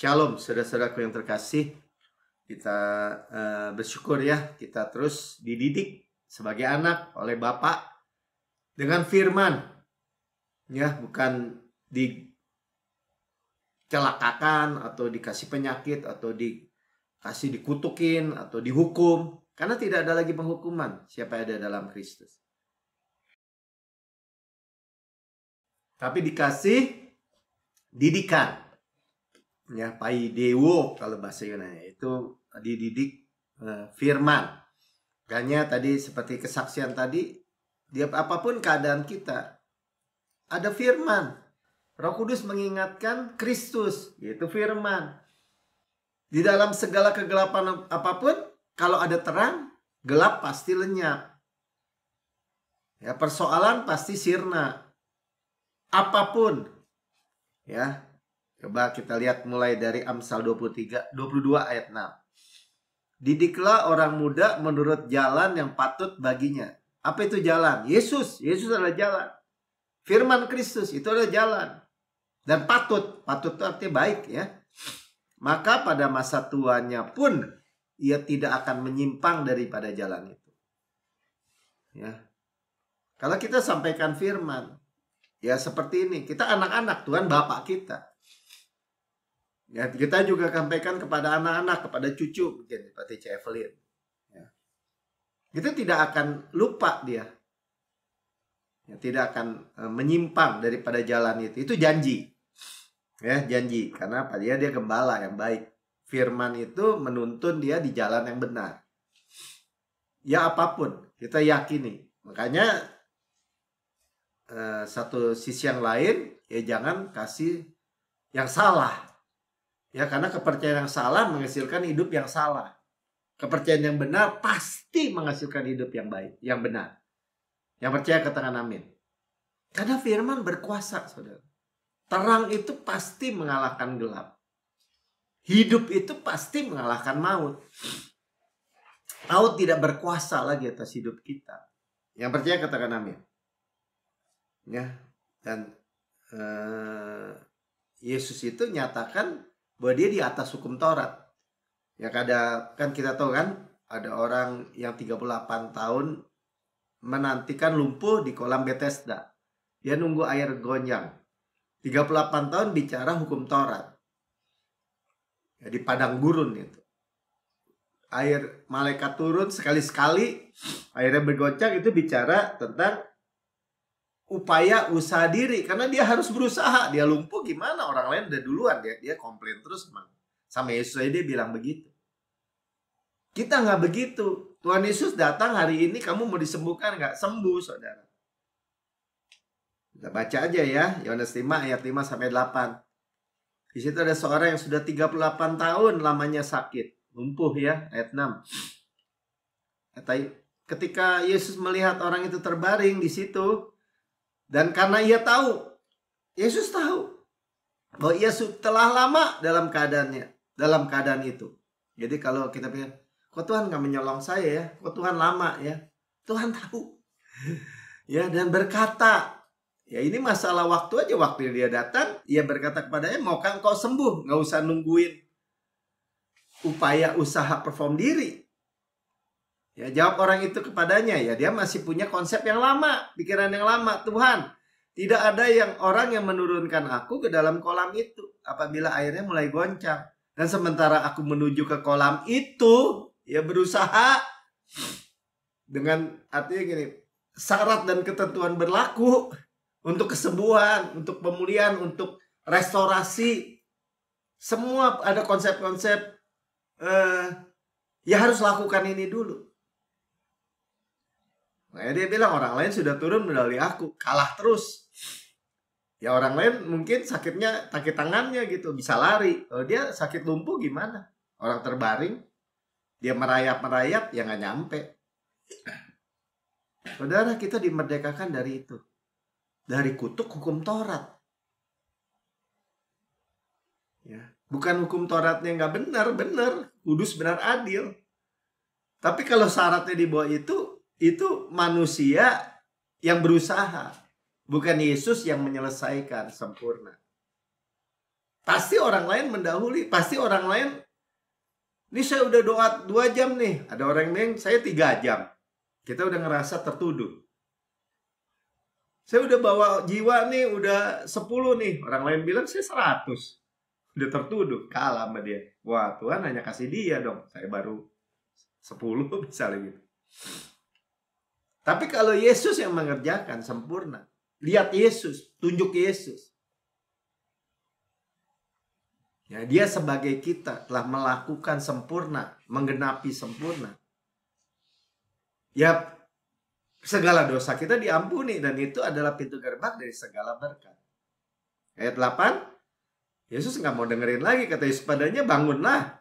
Shalom, saudara-saudaraku yang terkasih. Kita bersyukur ya, kita terus dididik sebagai anak oleh Bapak dengan firman. Ya, bukan dicelakakan atau dikasih penyakit atau dikasih dikutukin atau dihukum. Karena tidak ada lagi penghukuman siapa yang ada dalam Kristus. Tapi dikasih didikan. Ya, paidewo kalau bahasa Yunani itu dididik firman. Makanya tadi seperti kesaksian tadi, dia apapun keadaan kita ada firman. Roh Kudus mengingatkan Kristus, yaitu firman. Di dalam segala kegelapan apapun, kalau ada terang, gelap pasti lenyap. Ya, persoalan pasti sirna. Apapun. Ya. Coba kita lihat mulai dari Amsal 22 ayat 6. Didiklah orang muda menurut jalan yang patut baginya. Apa itu jalan? Yesus. Yesus adalah jalan. Firman Kristus itu adalah jalan. Dan patut. Patut itu artinya baik ya. Maka pada masa tuanya pun ia tidak akan menyimpang daripada jalan itu. Ya. Kalau kita sampaikan firman, ya seperti ini. Kita anak-anak, Tuhan Bapak kita. Ya, kita juga sampaikan kepada anak-anak, kepada cucu, mungkin seperti C. Evelyn. Ya. Kita tidak akan lupa dia. Ya, tidak akan menyimpang daripada jalan itu. Itu janji. Ya, janji. Karena apa? Dia gembala yang baik. Firman itu menuntun dia di jalan yang benar. Ya apapun, kita yakini. Makanya satu sisi yang lain, ya jangan kasih yang salah. Ya, karena kepercayaan yang salah menghasilkan hidup yang salah. Kepercayaan yang benar pasti menghasilkan hidup yang baik, yang benar. Yang percaya katakan amin. Karena firman berkuasa, saudara. Terang itu pasti mengalahkan gelap. Hidup itu pasti mengalahkan maut. Maut tidak berkuasa lagi atas hidup kita. Yang percaya katakan amin. Ya, dan Yesus itu nyatakan bahwa dia di atas hukum Taurat. Ya kan kita tahu kan, ada orang yang 38 tahun menantikan lumpuh di kolam Bethesda. Dia nunggu air gonjang. 38 tahun bicara hukum Taurat. Ya, di padang gurun itu. Air malaikat turun sekali-sekali, airnya bergoncang, itu bicara tentang upaya usaha diri. Karena dia harus berusaha. Dia lumpuh gimana? Orang lain udah duluan. Dia komplain terus sama Yesus aja dia bilang begitu. Kita nggak begitu. Tuhan Yesus datang hari ini, kamu mau disembuhkan nggak? Sembuh, saudara. Kita baca aja ya. Yohanes 5 ayat 5 sampai 8. Di situ ada seorang yang sudah 38 tahun lamanya sakit. Lumpuh ya. Ayat 6. Ketika Yesus melihat orang itu terbaring di situ, dan karena ia tahu, Yesus tahu bahwa ia telah lama dalam keadaan itu. Jadi kalau kita pikir, kok Tuhan gak menyolong saya ya? Kok Tuhan lama ya? Tuhan tahu. Ya, dan berkata, ya ini masalah waktu aja. Waktu dia datang, ia berkata kepadanya, maukah engkau sembuh? Gak usah nungguin upaya usaha perform diri. Ya, jawab orang itu kepadanya, ya dia masih punya konsep yang lama, pikiran yang lama. Tuhan, tidak ada orang yang menurunkan aku ke dalam kolam itu apabila airnya mulai goncang. Dan sementara aku menuju ke kolam itu, ya berusaha dengan artinya gini, syarat dan ketentuan berlaku untuk kesembuhan, untuk pemulihan, untuk restorasi. Semua ada konsep-konsep, ya harus lakukan ini dulu. Nah, dia bilang orang lain sudah turun medali aku, kalah terus. Ya orang lain mungkin sakitnya kaki tangannya gitu, bisa lari. Kalau dia sakit lumpuh gimana? Orang terbaring, dia merayap-merayap, ya nggak nyampe. Saudara, kita dimerdekakan dari itu. Dari kutuk hukum Taurat. Ya, bukan hukum Tauratnya nggak benar, kudus, benar, adil. Tapi kalau syaratnya di bawah itu manusia yang berusaha, bukan Yesus yang menyelesaikan sempurna. Pasti orang lain mendahului, pasti orang lain, ini saya udah doa 2 jam nih, ada orang yang saya 3 jam. Kita udah ngerasa tertuduh. Saya udah bawa jiwa nih, udah 10 nih. Orang lain bilang saya 100. Udah tertuduh, kalah sama dia. Wah, Tuhan hanya kasih dia dong. Saya baru 10 misalnya gitu. Tapi kalau Yesus yang mengerjakan sempurna, lihat Yesus, tunjuk Yesus. Ya, dia sebagai kita telah melakukan sempurna, menggenapi sempurna. Ya, segala dosa kita diampuni dan itu adalah pintu gerbang dari segala berkat. Ayat 8, Yesus nggak mau dengerin lagi, kata Yesus padanya, bangunlah,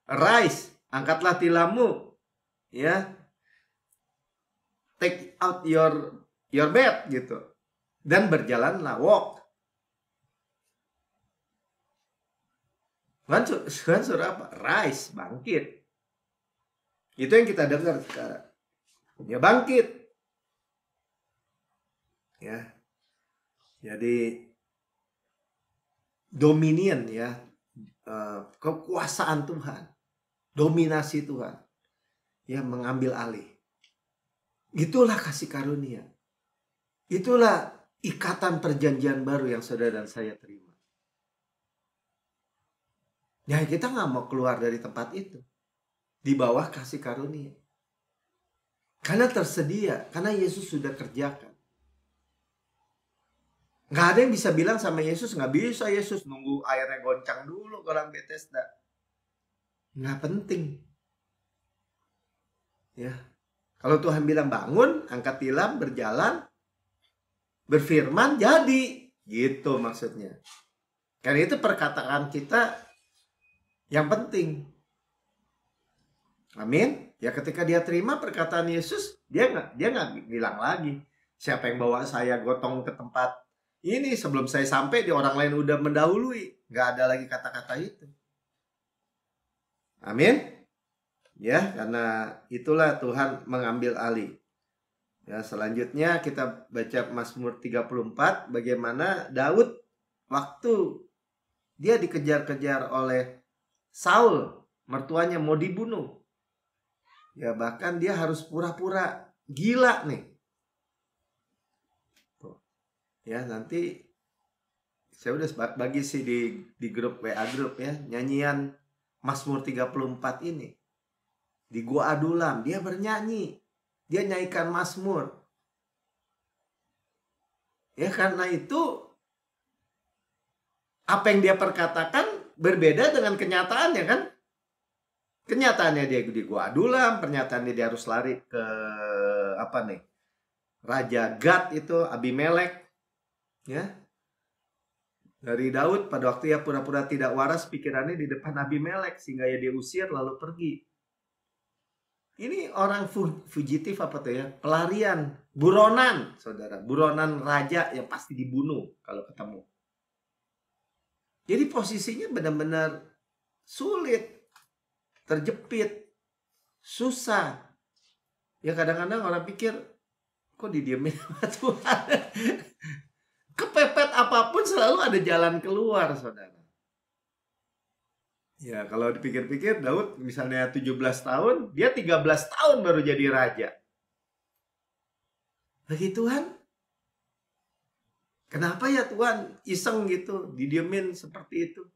arise, angkatlah tilammu, ya, take out your bed gitu, dan berjalanlah, walk. Tuhan suruh apa? Rise, bangkit. Itu yang kita dengar sekarang. Ya, bangkit. Ya. Jadi dominion ya, kekuasaan Tuhan, dominasi Tuhan, ya, mengambil alih. Itulah kasih karunia. Itulah ikatan perjanjian baru yang saudara dan saya terima. Ya, kita nggak mau keluar dari tempat itu. Di bawah kasih karunia. Karena tersedia, karena Yesus sudah kerjakan. Nggak ada yang bisa bilang sama Yesus, nggak bisa Yesus nunggu airnya goncang dulu kolam Bethesda. Nggak penting. Ya, kalau Tuhan bilang bangun, angkat tilam, berjalan, berfirman, jadi. Gitu maksudnya. Karena itu perkataan kita yang penting. Amin. Ya, ketika dia terima perkataan Yesus, dia nggak bilang lagi, siapa yang bawa saya gotong ke tempat ini sebelum saya sampai, di orang lain udah mendahului. Nggak ada lagi kata-kata itu. Amin. Ya, karena itulah Tuhan mengambil alih. Ya, selanjutnya kita baca Mazmur 34, bagaimana Daud waktu dia dikejar-kejar oleh Saul, mertuanya mau dibunuh. Ya, bahkan dia harus pura-pura gila nih. Tuh. Ya, nanti saya udah bagi sih di grup WA grup ya, nyanyian Mazmur 34 ini. Di Gua Adulam dia bernyanyi. Dia nyanyikan Mazmur. Ya, karena itu apa yang dia perkatakan berbeda dengan kenyataannya kan? Kenyataannya dia di Gua Adulam, pernyataannya dia harus lari ke apa nih? Raja Gad itu, Abimelek. Ya. Dari Daud pada waktu ya pura-pura tidak waras pikirannya di depan Abimelek sehingga ya dia usir lalu pergi. Ini orang fugitif apa tuh ya? Pelarian, buronan, saudara. Buronan raja yang pasti dibunuh kalau ketemu. Jadi posisinya benar-benar sulit, terjepit, susah. Ya kadang-kadang orang pikir, kok didiemin sama Tuhan? Kepepet apapun selalu ada jalan keluar, saudara. Ya, kalau dipikir-pikir Daud misalnya 17 tahun, dia 13 tahun baru jadi raja. Bagi Tuhan, kenapa ya Tuhan iseng gitu, didiemin seperti itu?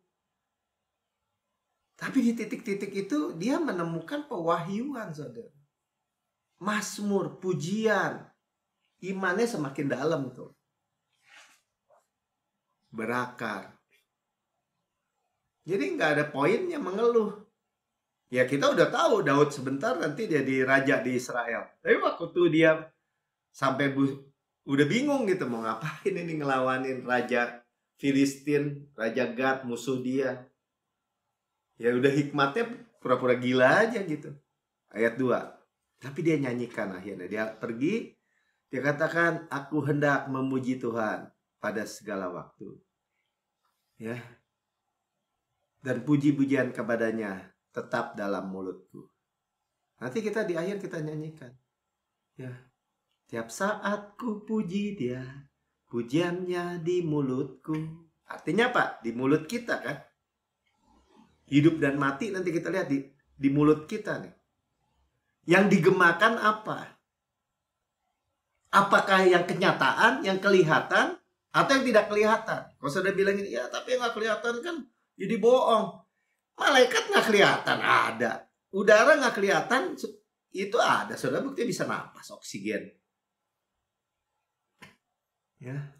Tapi di titik-titik itu dia menemukan pewahyuan, saudara. Mazmur, pujian, imannya semakin dalam tuh. Berakar. Jadi nggak ada poinnya mengeluh. Ya kita udah tahu Daud sebentar nanti dia di raja di Israel. Tapi waktu dia sampai udah bingung gitu mau ngapain ini ngelawanin raja Filistin, raja Gad, musuh dia. Ya udah hikmatnya pura-pura gila aja gitu. Ayat 2. Tapi dia nyanyikan akhirnya. Dia pergi, dia katakan, aku hendak memuji Tuhan pada segala waktu. Ya. Dan puji-pujian kepadanya tetap dalam mulutku. Nanti kita di akhir kita nyanyikan. Ya. Tiap saat ku puji dia, pujiannya di mulutku. Artinya apa? Di mulut kita kan. Hidup dan mati nanti kita lihat di mulut kita nih. Yang digemakan apa? Apakah yang kenyataan, yang kelihatan, atau yang tidak kelihatan? Kalau sudah bilang ya tapi yang nggak kelihatan kan jadi bohong. Malaikat nggak kelihatan, ada. Udara nggak kelihatan, itu ada. Saudara bukti bisa napas, oksigen. Ya,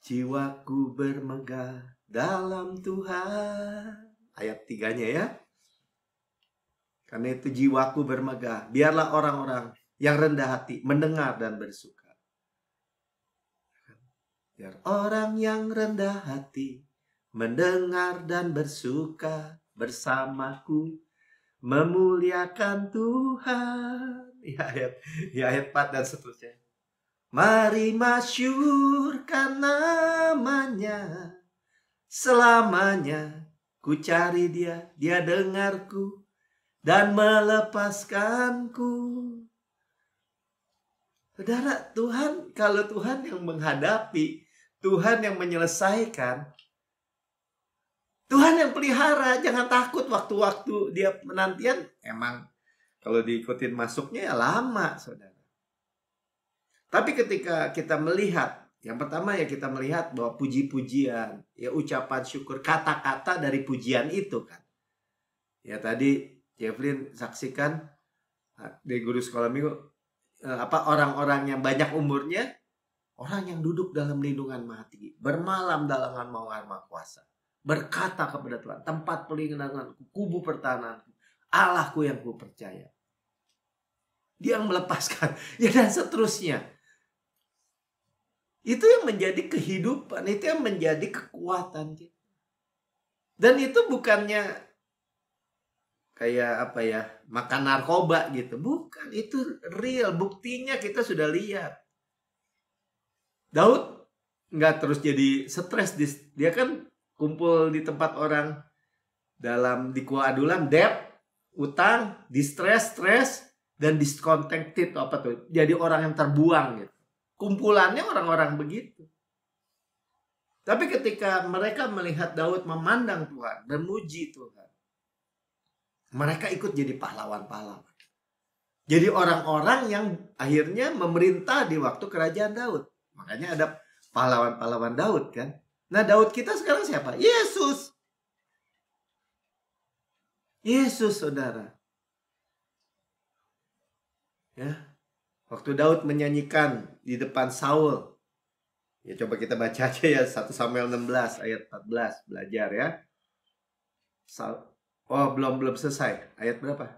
jiwaku bermegah dalam Tuhan. Ayat 3-nya ya. Karena itu jiwaku bermegah. Biarlah orang-orang yang rendah hati mendengar dan bersuka. Biar orang yang rendah hati mendengar dan bersuka bersamaku memuliakan Tuhan. Ya ayat 4 dan seterusnya. Mari masyurkan namanya selamanya. Ku cari dia, dia dengarku dan melepaskanku. Saudara, Tuhan, kalau Tuhan yang menghadapi, Tuhan yang menyelesaikan, Tuhan yang pelihara, jangan takut waktu-waktu dia penantian. Emang kalau diikutin masuknya ya lama, saudara. Tapi ketika kita melihat, yang pertama ya kita melihat bahwa puji-pujian, ya ucapan syukur, kata-kata dari pujian itu kan. Ya tadi Jeffrey saksikan di guru sekolah minggu, orang-orang yang banyak umurnya, orang yang duduk dalam lindungan Mahati, bermalam dalam naungan Maha Kuasa, berkata kepada Tuhan, tempat pelindunganku, kubu pertahananku, Allahku yang ku percaya. Dia yang melepaskan, ya dan seterusnya. Itu yang menjadi kehidupan, itu yang menjadi kekuatan kita. Dan itu bukannya kayak apa ya, makan narkoba gitu. Bukan, itu real. Buktinya kita sudah lihat. Daud nggak terus jadi stres. Dia kan kumpul di tempat orang dalam di Gua Adulam, debt, utang, distress, stres, dan disconnected apa tuh. Jadi orang yang terbuang gitu. Kumpulannya orang-orang begitu. Tapi ketika mereka melihat Daud memandang Tuhan, memuji Tuhan, mereka ikut jadi pahlawan-pahlawan. Jadi orang-orang yang akhirnya memerintah di waktu kerajaan Daud. Makanya ada pahlawan-pahlawan Daud kan. Nah Daud kita sekarang siapa? Yesus. Yesus saudara. Ya. Waktu Daud menyanyikan di depan Saul. Ya coba kita baca aja ya 1 Samuel 16 ayat 14. Belajar ya. Oh belum selesai. Ayat berapa?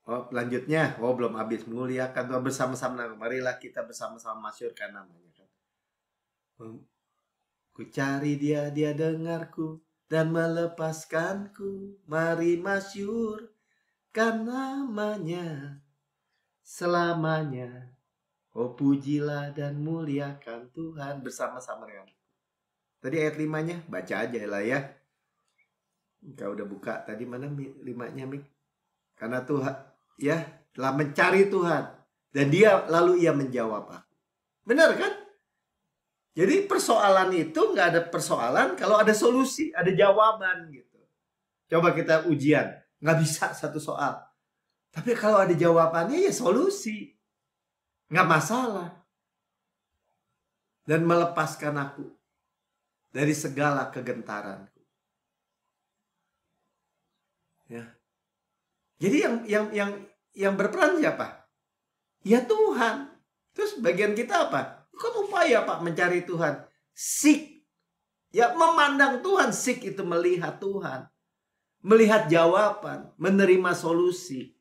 Oh lanjutnya. Oh belum habis. Muliakan Tuhan bersama-sama. Marilah kita bersama-sama masyurkan namanya. Ku cari dia, dia dengarku dan melepaskanku. Mari masyurkan namanya selamanya. Oh pujilah dan muliakan Tuhan bersama-sama dengan. Tadi ayat 5-nya baca aja lah ya. Kau udah buka tadi mana 5-nya Mik? Karena Tuhan ya telah mencari Tuhan dan dia lalu ia menjawab aku. Benar kan? Jadi persoalan itu nggak ada persoalan kalau ada solusi, ada jawaban gitu. Coba kita ujian, nggak bisa satu soal. Tapi kalau ada jawabannya ya solusi. Nggak masalah. Dan melepaskan aku dari segala kegentaranku. Ya. Jadi yang berperan siapa? Ya Tuhan. Terus bagian kita apa? Kan upaya Pak mencari Tuhan. Seek. Ya memandang Tuhan. Seek itu melihat Tuhan. Melihat jawaban. Menerima solusi.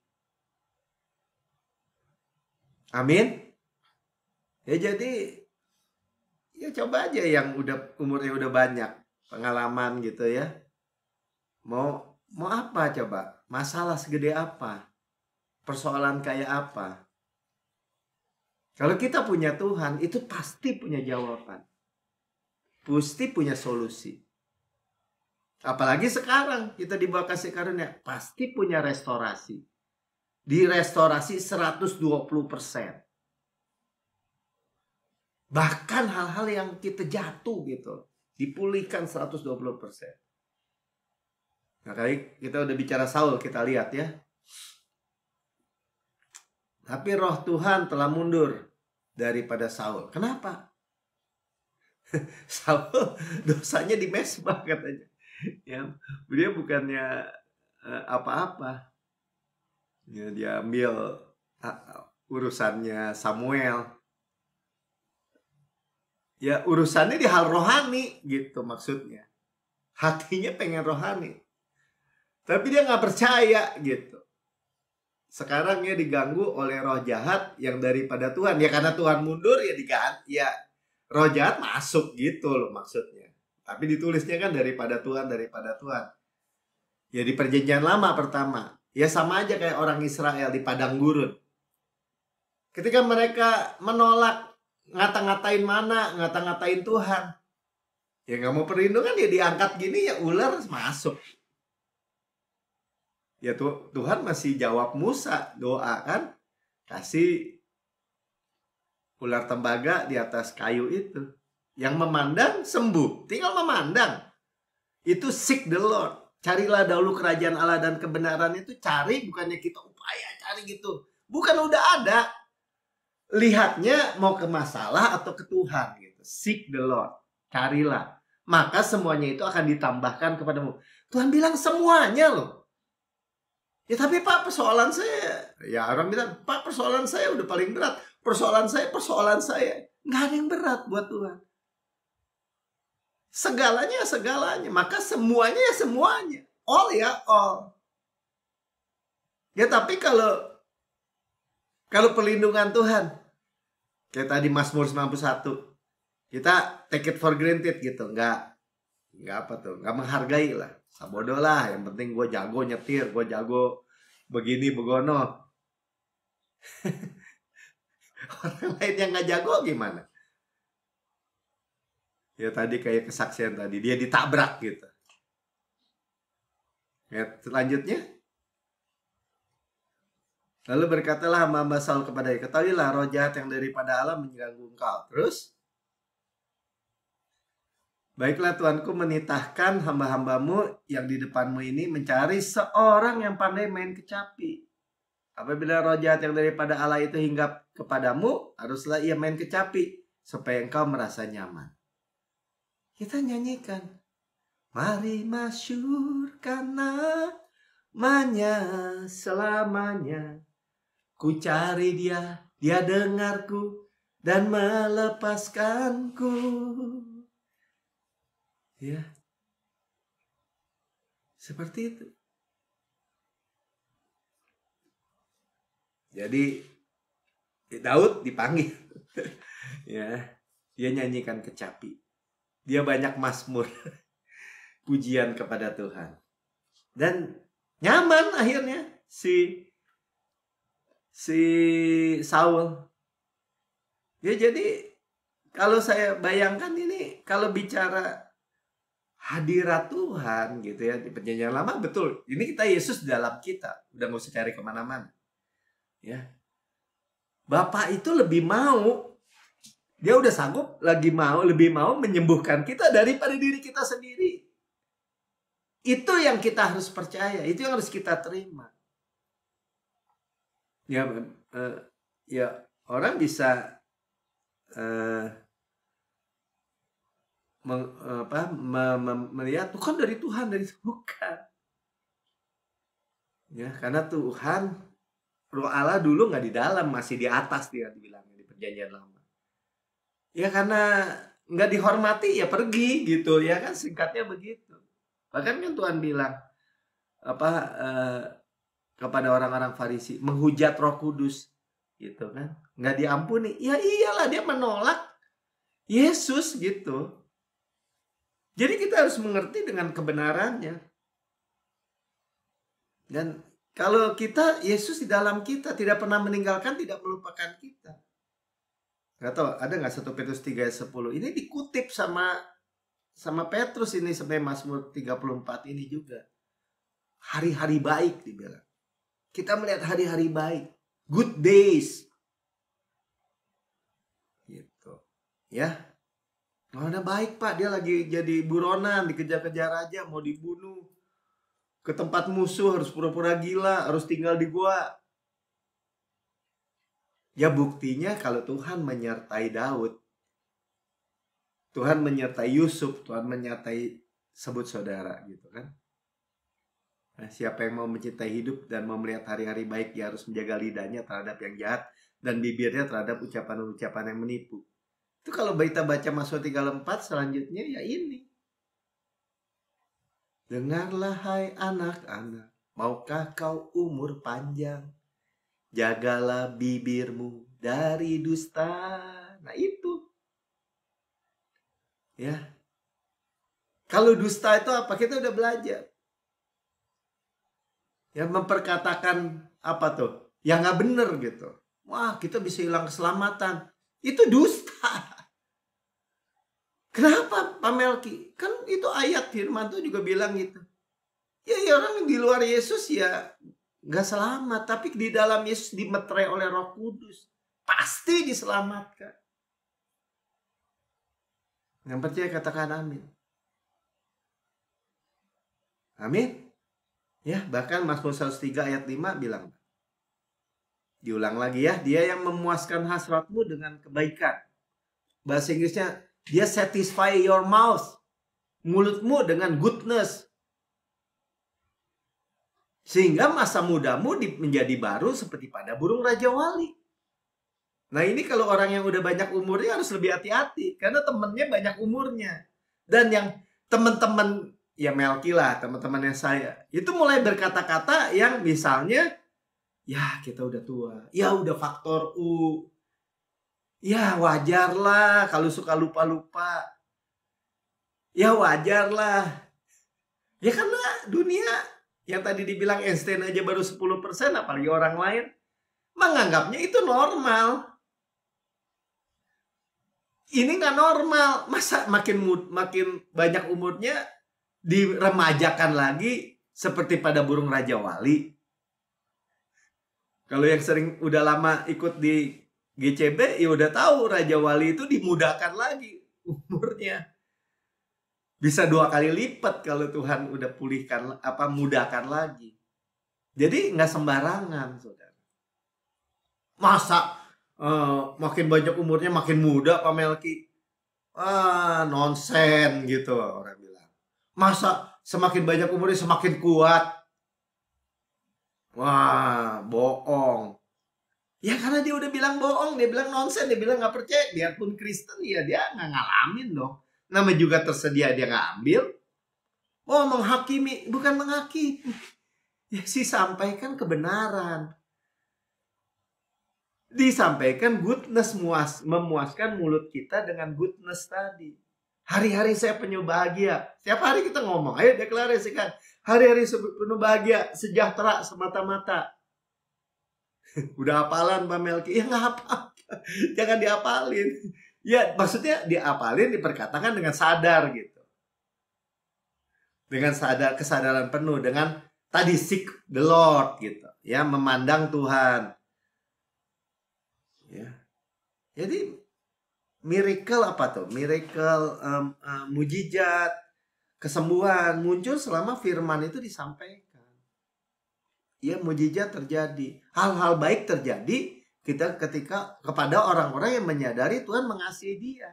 Amin. Ya jadi ya coba aja yang udah umurnya udah banyak pengalaman gitu ya. Mau apa coba? Masalah segede apa? Persoalan kayak apa? Kalau kita punya Tuhan itu pasti punya jawaban. Pasti punya solusi. Apalagi sekarang kita dibawa kasih karunia, pasti punya restorasi. Di restorasi 120%. Bahkan hal-hal yang kita jatuh gitu, dipulihkan 120%. Nah, kali kita udah bicara Saul, kita lihat ya. Tapi roh Tuhan telah mundur daripada Saul. Kenapa? Saul dosanya di mesbah katanya. Ya, dia bukannya apa-apa. Ya, dia ambil urusannya Samuel. Ya, urusannya di hal rohani gitu maksudnya. Hatinya pengen rohani. Tapi dia nggak percaya gitu. Sekarang dia diganggu oleh roh jahat yang daripada Tuhan. Ya karena Tuhan mundur ya diganti. Ya roh jahat masuk gitu loh maksudnya. Tapi ditulisnya kan daripada Tuhan, daripada Tuhan. Ya di perjanjian lama pertama. Ya sama aja kayak orang Israel di padang gurun. Ketika mereka menolak, ngata-ngatain mana, ngata-ngatain Tuhan. Ya nggak mau perlindungan, ya diangkat gini ya ular masuk. Ya Tuhan masih jawab Musa doa kan, kasih ular tembaga di atas kayu itu. Yang memandang sembuh, tinggal memandang. Itu seek the Lord. Carilah dahulu kerajaan Allah dan kebenaran itu, cari, bukannya kita upaya cari gitu. Bukan udah ada. Lihatnya mau ke masalah atau ke Tuhan gitu. Seek the Lord. Carilah. Maka semuanya itu akan ditambahkan kepadamu. Tuhan bilang semuanya loh. Ya tapi Pak, persoalan saya. Ya orang bilang, Pak, persoalan saya udah paling berat. Persoalan saya. Nggak ada yang berat buat Tuhan. Segalanya. Maka semuanya ya semuanya. All ya all. Ya tapi kalau perlindungan Tuhan, kayak tadi Mazmur 91, kita take it for granted gitu. Nggak apa tuh, nggak menghargai lah. Sabodo lah, yang penting gue jago nyetir, gue jago begini begono. Orang lain yang nggak jago gimana? Ya tadi kayak kesaksian tadi, dia ditabrak gitu. Ya selanjutnya, lalu berkatalah hamba-hamba Saul kepadanya, ketahuilah roh jahat yang daripada Allah mengganggu engkau. Terus, baiklah Tuanku menitahkan hamba-hambamu yang di depanmu ini mencari seorang yang pandai main kecapi. Apabila roh jahat yang daripada Allah itu hinggap kepadamu, haruslah ia main kecapi supaya engkau merasa nyaman. Kita nyanyikan, mari masyurkan namanya selamanya. Ku cari dia, dia dengarku dan melepaskanku. Ya, seperti itu. Jadi Daud dipanggil, ya, dia nyanyikan kecapi, dia banyak mazmur, pujian kepada Tuhan, dan nyaman akhirnya si Saul. Ya jadi kalau saya bayangkan ini, kalau bicara hadirat Tuhan gitu ya di perjanjian lama, betul. Ini kita Yesus dalam kita, udah nggak usah cari kemana-mana. Ya, Bapak itu lebih mau, dia udah sanggup, lebih mau menyembuhkan kita daripada diri kita sendiri. Itu yang kita harus percaya, itu yang harus kita terima. Ya, ya orang bisa melihat Tuhan dari Tuhan, bukan. Ya, karena Tuhan, Roh Allah dulu nggak di dalam, masih di atas dia dibilangnya di perjanjian lama. Ya karena nggak dihormati ya pergi gitu ya kan, singkatnya begitu. Bahkan kan Tuhan bilang kepada orang-orang Farisi, menghujat Roh Kudus gitu kan, nggak diampuni. Ya iyalah, dia menolak Yesus gitu. Jadi kita harus mengerti dengan kebenarannya. Dan kalau kita, Yesus di dalam kita, tidak pernah meninggalkan, tidak melupakan kita. Gak tahu, ada gak 1 Petrus 3 ayat 10? Ini dikutip sama Petrus ini, sampai Mazmur 34 ini juga. Hari-hari baik dibilang. Kita melihat hari-hari baik. Good days. Gitu. Ya, mana baik Pak, dia lagi jadi buronan, dikejar-kejar aja, mau dibunuh. Ke tempat musuh harus pura-pura gila, harus tinggal di gua. Ya buktinya kalau Tuhan menyertai Daud, Tuhan menyertai Yusuf, Tuhan menyertai sebut saudara gitu kan. Nah, siapa yang mau mencintai hidup dan mau melihat hari-hari baik, dia harus menjaga lidahnya terhadap yang jahat dan bibirnya terhadap ucapan-ucapan yang menipu. Itu kalau kita baca Mazmur 34 selanjutnya ya ini. Dengarlah hai anak-anak, maukah kau umur panjang? Jagalah bibirmu dari dusta. Nah itu. Ya. Kalau dusta itu apa? Kita udah belajar. Ya memperkatakan apa tuh? Yang nggak bener gitu. Wah, kita bisa hilang keselamatan. Itu dusta. Kenapa Pak Melki? Kan itu ayat firman tuh juga bilang gitu. Ya orang di luar Yesus ya nggak selamat. Tapi di dalam Yesus dimeterai oleh Roh Kudus. Pasti diselamatkan. Yang percaya katakan amin. Amin. Ya, bahkan Mazmur 103 ayat 5 bilang. Diulang lagi ya. Dia yang memuaskan hasratmu dengan kebaikan. Bahasa Inggrisnya, dia satisfy your mouth. Mulutmu dengan goodness. Sehingga masa mudamu menjadi baru seperti pada burung Raja Wali. Nah ini kalau orang yang udah banyak umurnya harus lebih hati-hati. Karena temennya banyak umurnya. Dan yang teman-teman, ya Melki lah, teman-temannya saya. Itu mulai berkata-kata yang misalnya, ya kita udah tua. Ya udah faktor U. Ya wajar lah kalau suka lupa-lupa. Ya wajar lah. Ya karena dunia yang tadi dibilang Einstein aja baru 10%, apalagi orang lain. Menganggapnya itu normal. Ini nggak normal. Masa makin banyak umurnya diremajakan lagi seperti pada burung Raja Wali. Kalau yang sering udah lama ikut di GCB ya udah tahu Raja Wali itu dimudahkan lagi umurnya. Bisa 2 kali lipat kalau Tuhan udah pulihkan mudahkan lagi. Jadi nggak sembarangan, saudara. Masa makin banyak umurnya makin muda Pak Melki? Nonsen gitu orang bilang. Masa semakin banyak umurnya semakin kuat? Wah, bohong. Ya karena dia udah bilang bohong, dia bilang nonsen, dia bilang nggak percaya. Biarpun Kristen ya dia nggak ngalamin dong. Nama juga tersedia dia nggak ambil. Oh menghakimi, bukan menghakimi. Ya sih sampaikan kebenaran. Disampaikan goodness, memuaskan mulut kita dengan goodness tadi. Hari-hari saya penuh bahagia. Setiap hari kita ngomong, ayo deklarasikan. Hari-hari penuh bahagia, sejahtera semata-mata. Udah hafalan Pak Melki? Ya nggak hafal. Jangan diapalin. Ya maksudnya diapalin, diperkatakan dengan sadar gitu. Dengan kesadaran penuh. Dengan tadi seek the Lord gitu. Ya memandang Tuhan. Ya. Jadi miracle apa tuh? Miracle, mujizat, kesembuhan muncul selama firman itu disampaikan. Ya mujizat terjadi, hal-hal baik terjadi ketika kepada orang-orang yang menyadari Tuhan mengasihi dia.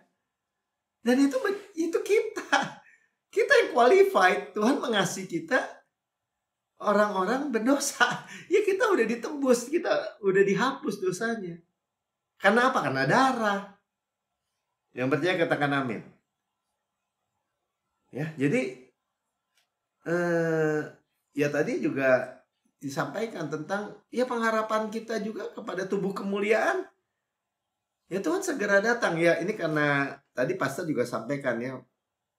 Dan itu kita yang qualified. Tuhan mengasihi kita, orang-orang berdosa. Ya kita udah ditebus, kita udah dihapus dosanya. Karena apa? Karena darah. Yang percaya katakan amin. Ya, jadi ya tadi juga disampaikan tentang ya pengharapan kita juga kepada tubuh kemuliaan. Ya Tuhan segera datang ya. Ini karena tadi pastor juga sampaikan ya,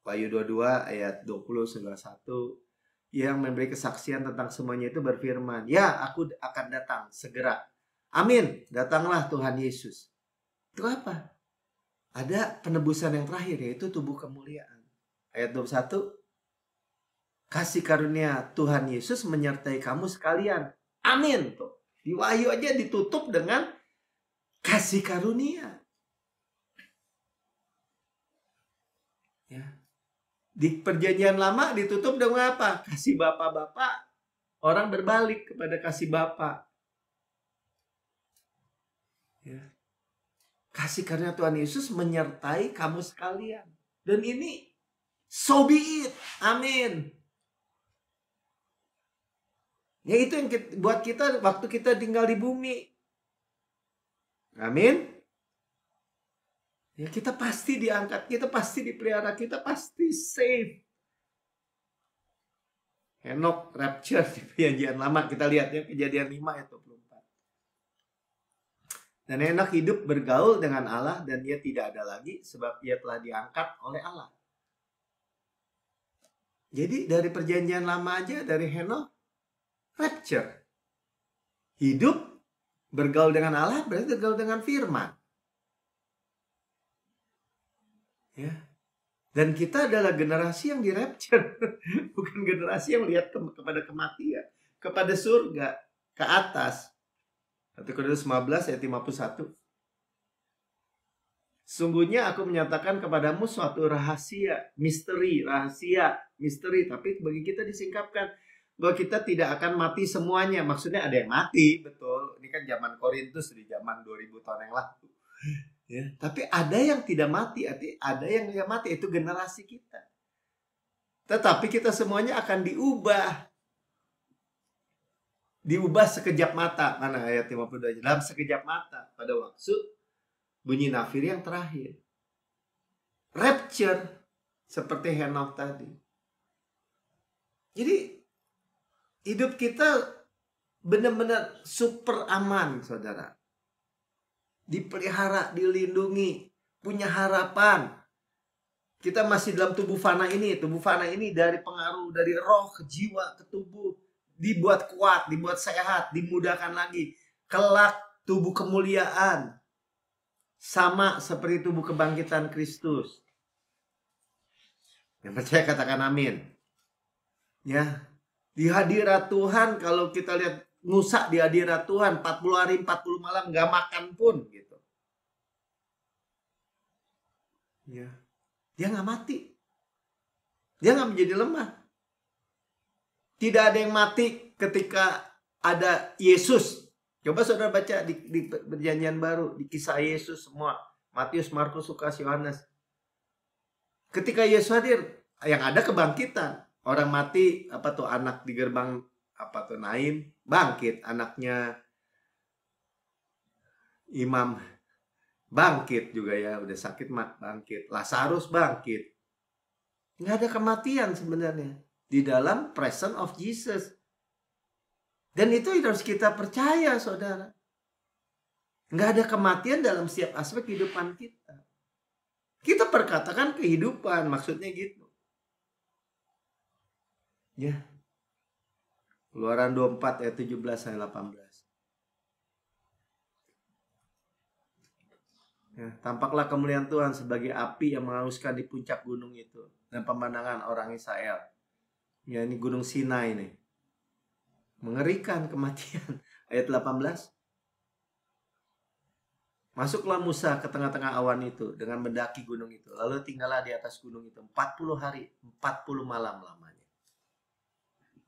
Wahyu 22 ayat 20-21 yang memberi kesaksian tentang semuanya itu berfirman, ya aku akan datang segera. Amin, datanglah Tuhan Yesus. Itu apa? Ada penebusan yang terakhir, yaitu tubuh kemuliaan. Ayat 21, kasih karunia Tuhan Yesus menyertai kamu sekalian. Amin. Tuh. Di Wahyu aja ditutup dengan kasih karunia. Ya. Di perjanjian lama ditutup dengan apa? Kasih bapak-bapak. Orang berbalik kepada kasih bapak. Ya. Kasih karunia Tuhan Yesus menyertai kamu sekalian. Dan ini so be it. Amin. Ya itu yang buat kita waktu kita tinggal di bumi. Amin. Ya kita pasti diangkat, kita pasti dipelihara, kita pasti safe. Henok rapture di perjanjian lama, kita lihat ya Kejadian 5 ayat 24. Dan Henok hidup bergaul dengan Allah dan ia tidak ada lagi sebab ia telah diangkat oleh Allah. Jadi dari perjanjian lama aja, dari Henok rapture. Hidup bergaul dengan Allah berarti bergaul dengan firman. Ya. Dan kita adalah generasi yang di rapture. Bukan generasi yang lihat kepada kematian, kepada surga, ke atas. 1 Korintus 15 ayat 51. Sungguhnya aku menyatakan kepadamu suatu rahasia, misteri, tapi bagi kita disingkapkan bahwa kita tidak akan mati semuanya. Maksudnya ada yang mati, betul. Ini kan zaman Korintus di zaman 2000 tahun yang lalu. Ya, tapi ada yang tidak mati, ada yang tidak mati, itu generasi kita. Tetapi kita semuanya akan diubah. Diubah sekejap mata. Mana ayat 52? Dalam sekejap mata pada waktu bunyi nafir yang terakhir. Rapture seperti Henok tadi. Jadi hidup kita benar-benar super aman, saudara. Dipelihara, dilindungi, punya harapan. Kita masih dalam tubuh fana ini. Tubuh fana ini dari pengaruh, dari roh ke jiwa, ke tubuh. Dibuat kuat, dibuat sehat, dimudahkan lagi. Kelak tubuh kemuliaan. Sama seperti tubuh kebangkitan Kristus. Yang percaya katakan amin. Ya, di hadirat Tuhan, kalau kita lihat Musa di hadirat Tuhan 40 hari 40 malam gak makan pun gitu. Ya. Dia gak mati. Dia gak menjadi lemah. Tidak ada yang mati ketika ada Yesus. Coba saudara baca di perjanjian baru, di kisah Yesus semua. Matius, Markus, Lukas, Yohanes. Ketika Yesus hadir, yang ada kebangkitan. Orang mati, apa tuh, anak di gerbang, apa tuh, Naim, bangkit. Anaknya Imam bangkit juga ya, udah sakit bangkit. Lazarus bangkit. Nggak ada kematian sebenarnya di dalam presence of Jesus. Dan itu harus kita percaya, saudara. Nggak ada kematian dalam setiap aspek kehidupan kita. Kita perkatakan kehidupan, maksudnya gitu. Ya. Keluaran 24 ayat 17 sampai 18. Ya, tampaklah kemuliaan Tuhan sebagai api yang menghanguskan di puncak gunung itu dan pemandangan orang Israel. Ya, ini gunung Sinai nih. Mengerikan kematian. Ayat 18. Masuklah Musa ke tengah-tengah awan itu dengan mendaki gunung itu. Lalu tinggallah di atas gunung itu 40 hari, 40 malam lamanya.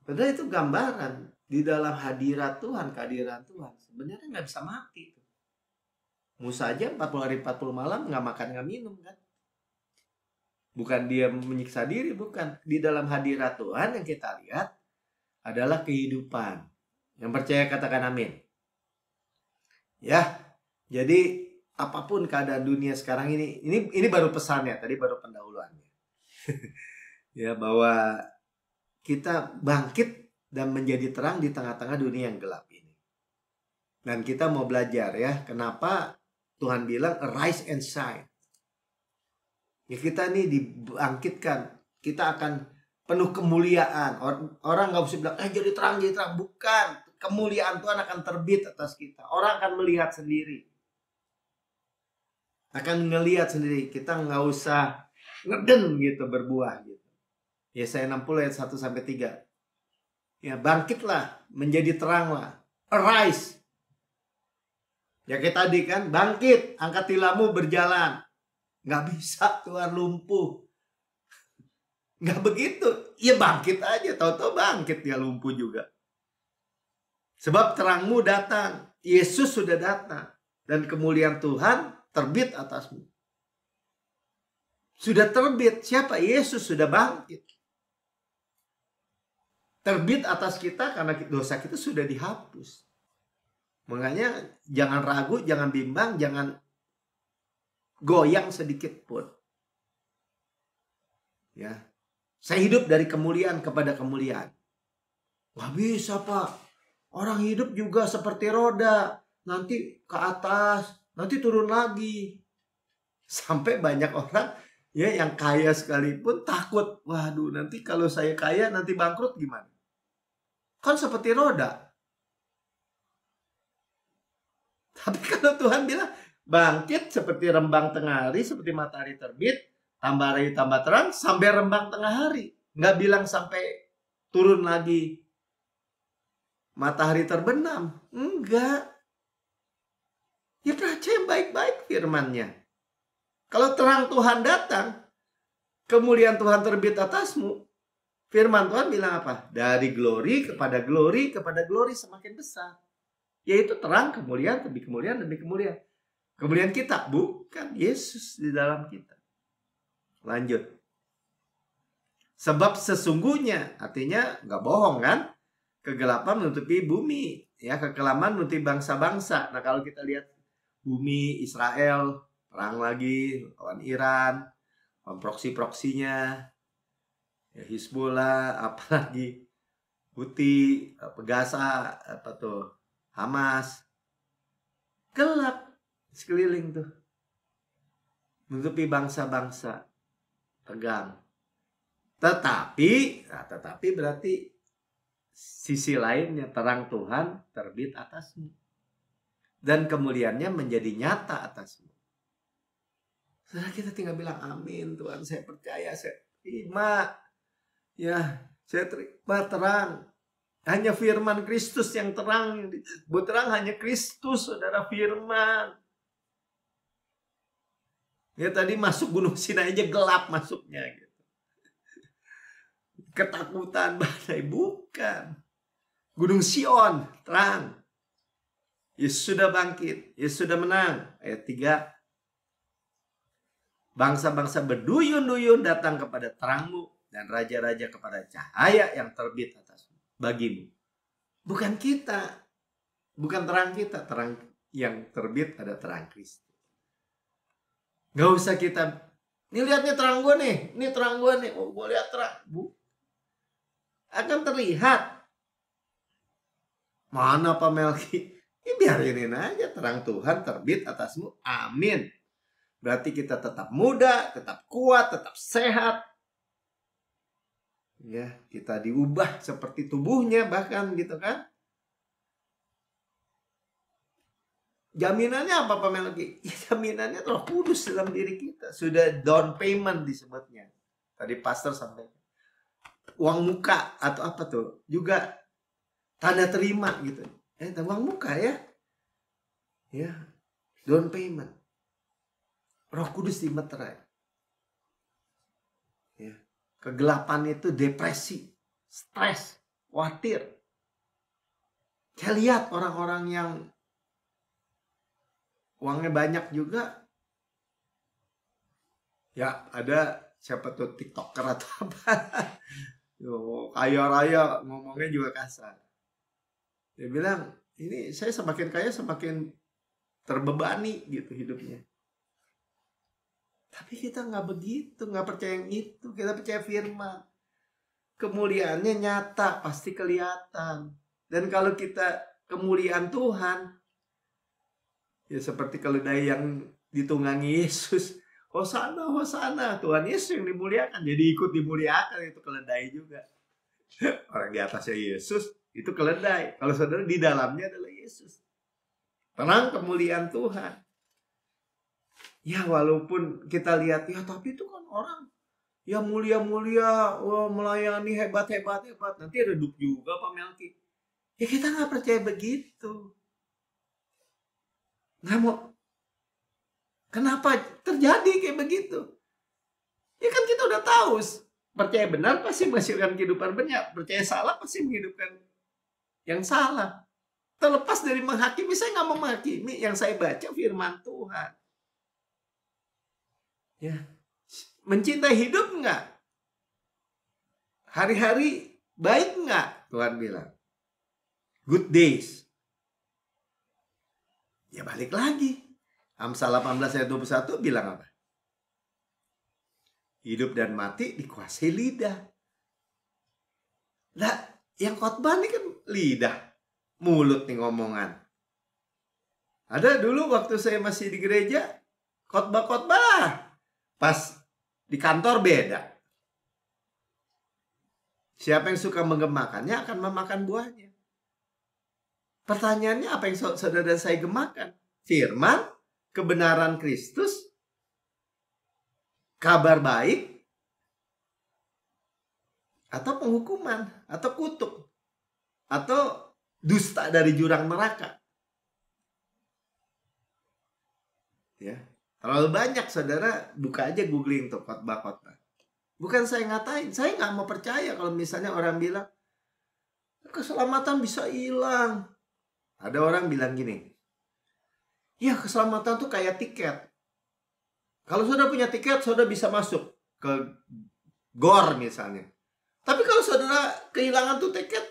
Padahal itu gambaran di dalam hadirat Tuhan, kehadiran Tuhan. Sebenarnya nggak bisa mati. Musa aja 40 hari 40 malam nggak makan nggak minum kan. Bukan dia menyiksa diri, bukan. Di dalam hadirat Tuhan yang kita lihat adalah kehidupan. Yang percaya katakan amin. Ya, jadi apapun keadaan dunia sekarang ini baru pesannya, tadi baru pendahuluannya. Ya, bahwa kita bangkit dan menjadi terang di tengah-tengah dunia yang gelap ini. Dan kita mau belajar ya, kenapa Tuhan bilang arise and shine. Ya, kita nih dibangkitkan, kita akan penuh kemuliaan. Orang gak bisa bilang, jadi terang. Bukan, kemuliaan Tuhan akan terbit atas kita. Orang akan melihat sendiri. Akan ngelihat sendiri. Kita gak usah ngeden gitu, berbuah gitu. Yesaya 60 ayat 1-3. Ya, bangkitlah, menjadi teranglah. Arise. Ya kayak tadi kan, bangkit, angkat tilammu berjalan. Gak bisa Tuhan lumpuh. Nggak begitu. Ya bangkit aja. Tahu-tahu bangkit dia lumpuh juga. Sebab terangmu datang. Yesus sudah datang. Dan kemuliaan Tuhan terbit atasmu. Sudah terbit. Siapa? Yesus sudah bangkit. Terbit atas kita karena dosa kita sudah dihapus. Makanya jangan ragu, jangan bimbang, jangan goyang sedikit pun. Ya. Saya hidup dari kemuliaan kepada kemuliaan. Gak bisa, Pak. Orang hidup juga seperti roda. Nanti ke atas, nanti turun lagi. Sampai banyak orang ya yang kaya sekalipun takut. Waduh, nanti kalau saya kaya nanti bangkrut gimana? Kan seperti roda. Tapi kalau Tuhan bilang bangkit seperti rembang tengah hari, seperti matahari terbit, tambah hari tambah terang, sampai rembang tengah hari. Nggak bilang sampai turun lagi matahari terbenam. Enggak. Ya percaya baik-baik firman-Nya. Kalau terang Tuhan datang, kemuliaan Tuhan terbit atasmu, firman Tuhan bilang apa? Dari glory kepada glory semakin besar. Yaitu terang, kemuliaan, demi kemuliaan, demi kemuliaan. Kemuliaan kita, bukan Yesus di dalam kita. Lanjut. Sebab sesungguhnya, artinya nggak bohong kan? Kegelapan menutupi bumi. Ya, kekelaman menutupi bangsa-bangsa. Nah kalau kita lihat bumi Israel, perang lagi, lawan Iran, proksi-proksinya, ya Hizbullah, apalagi Houthi, Gaza, apa tuh, Hamas, gelap sekeliling tuh, menutupi bangsa-bangsa, tegang. Tetapi berarti sisi lainnya terang Tuhan terbit atasmu dan kemuliaannya menjadi nyata atasmu. Saudara, kita tinggal bilang amin. Tuhan, saya percaya, saya terima. Ya, saya terima terang. Hanya firman Kristus yang terang. Buat terang hanya Kristus, saudara, firman. Ya tadi masuk Gunung Sinai aja gelap masuknya. Gitu. Ketakutan, badai, bukan. Gunung Sion, terang. Yesus sudah bangkit, Yesus sudah menang. Ayat 3. Bangsa-bangsa berduyun-duyun datang kepada terangmu, dan raja-raja kepada cahaya yang terbit atasmu. Bagimu. Bukan kita. Bukan terang kita. Terang yang terbit ada terang Kristus. Gak usah kita, ini lihatnya terang gue nih. Ini terang gue nih. Oh, gue lihat terang. Akan terlihat. Mana Pak Melki? Ini biarin aja terang Tuhan terbit atasmu. Amin. Berarti kita tetap muda, tetap kuat, tetap sehat. Ya, kita diubah seperti tubuhnya bahkan gitu kan. Jaminannya apa Pak Melki? Ya, jaminannya Roh Kudus dalam diri kita. Sudah down payment disebutnya. Tadi pastor sampaikan. Uang muka atau apa tuh? Juga tanda terima gitu. Uang muka ya. Ya, down payment. Roh Kudus dimeterai. Ya. Kegelapan itu depresi, stres, khawatir. Saya lihat orang-orang yang uangnya banyak juga. Ya, ada siapa tuh TikToker atau apa. Kaya raya ngomongnya juga kasar. Dia bilang, ini saya semakin kaya semakin terbebani gitu hidupnya. Tapi kita nggak begitu, nggak percaya yang itu. Kita percaya firman. Kemuliaannya nyata, pasti kelihatan. Dan kalau kita kemuliaan Tuhan, ya seperti keledai yang ditunggangi Yesus. Hosana, Hosana. Tuhan Yesus yang dimuliakan. Jadi ikut dimuliakan, itu keledai juga. Orang di atasnya Yesus, itu keledai. Kalau saudara di dalamnya adalah Yesus. Tenang, kemuliaan Tuhan. Ya walaupun kita lihat, ya tapi itu kan orang ya mulia-mulia, melayani hebat-hebat. Nanti redup juga Pak Melki. Ya kita nggak percaya begitu. Nggak mau. Kenapa terjadi kayak begitu? Ya kan kita udah tahu. Percaya benar pasti menghasilkan kehidupan benar. Percaya salah pasti menghidupkan yang salah. Terlepas dari menghakimi, saya nggak mau menghakimi. Yang saya baca firman Tuhan. Ya, mencintai hidup nggak? Hari-hari baik nggak? Tuhan bilang. Good days. Ya balik lagi. Amsal 18 ayat 21 bilang apa? Hidup dan mati dikuasai lidah. Nah, yang khotbah ini kan lidah. Mulut nih ngomongan. Ada dulu waktu saya masih di gereja, khotbah-khotbah. Pas di kantor beda. Siapa yang suka menggemakannya akan memakan buahnya. Pertanyaannya apa yang saudara saya gemakan? Firman, kebenaran Kristus, kabar baik, atau penghukuman, atau kutuk, atau dusta dari jurang neraka. Ya, terlalu banyak saudara, buka aja googling tuh khotbah-khotbah. Bukan saya ngatain, saya nggak mau percaya kalau misalnya orang bilang keselamatan bisa hilang. Ada orang bilang gini, ya keselamatan tuh kayak tiket. Kalau saudara punya tiket, saudara bisa masuk ke gor misalnya. Tapi kalau saudara kehilangan tuh tiket,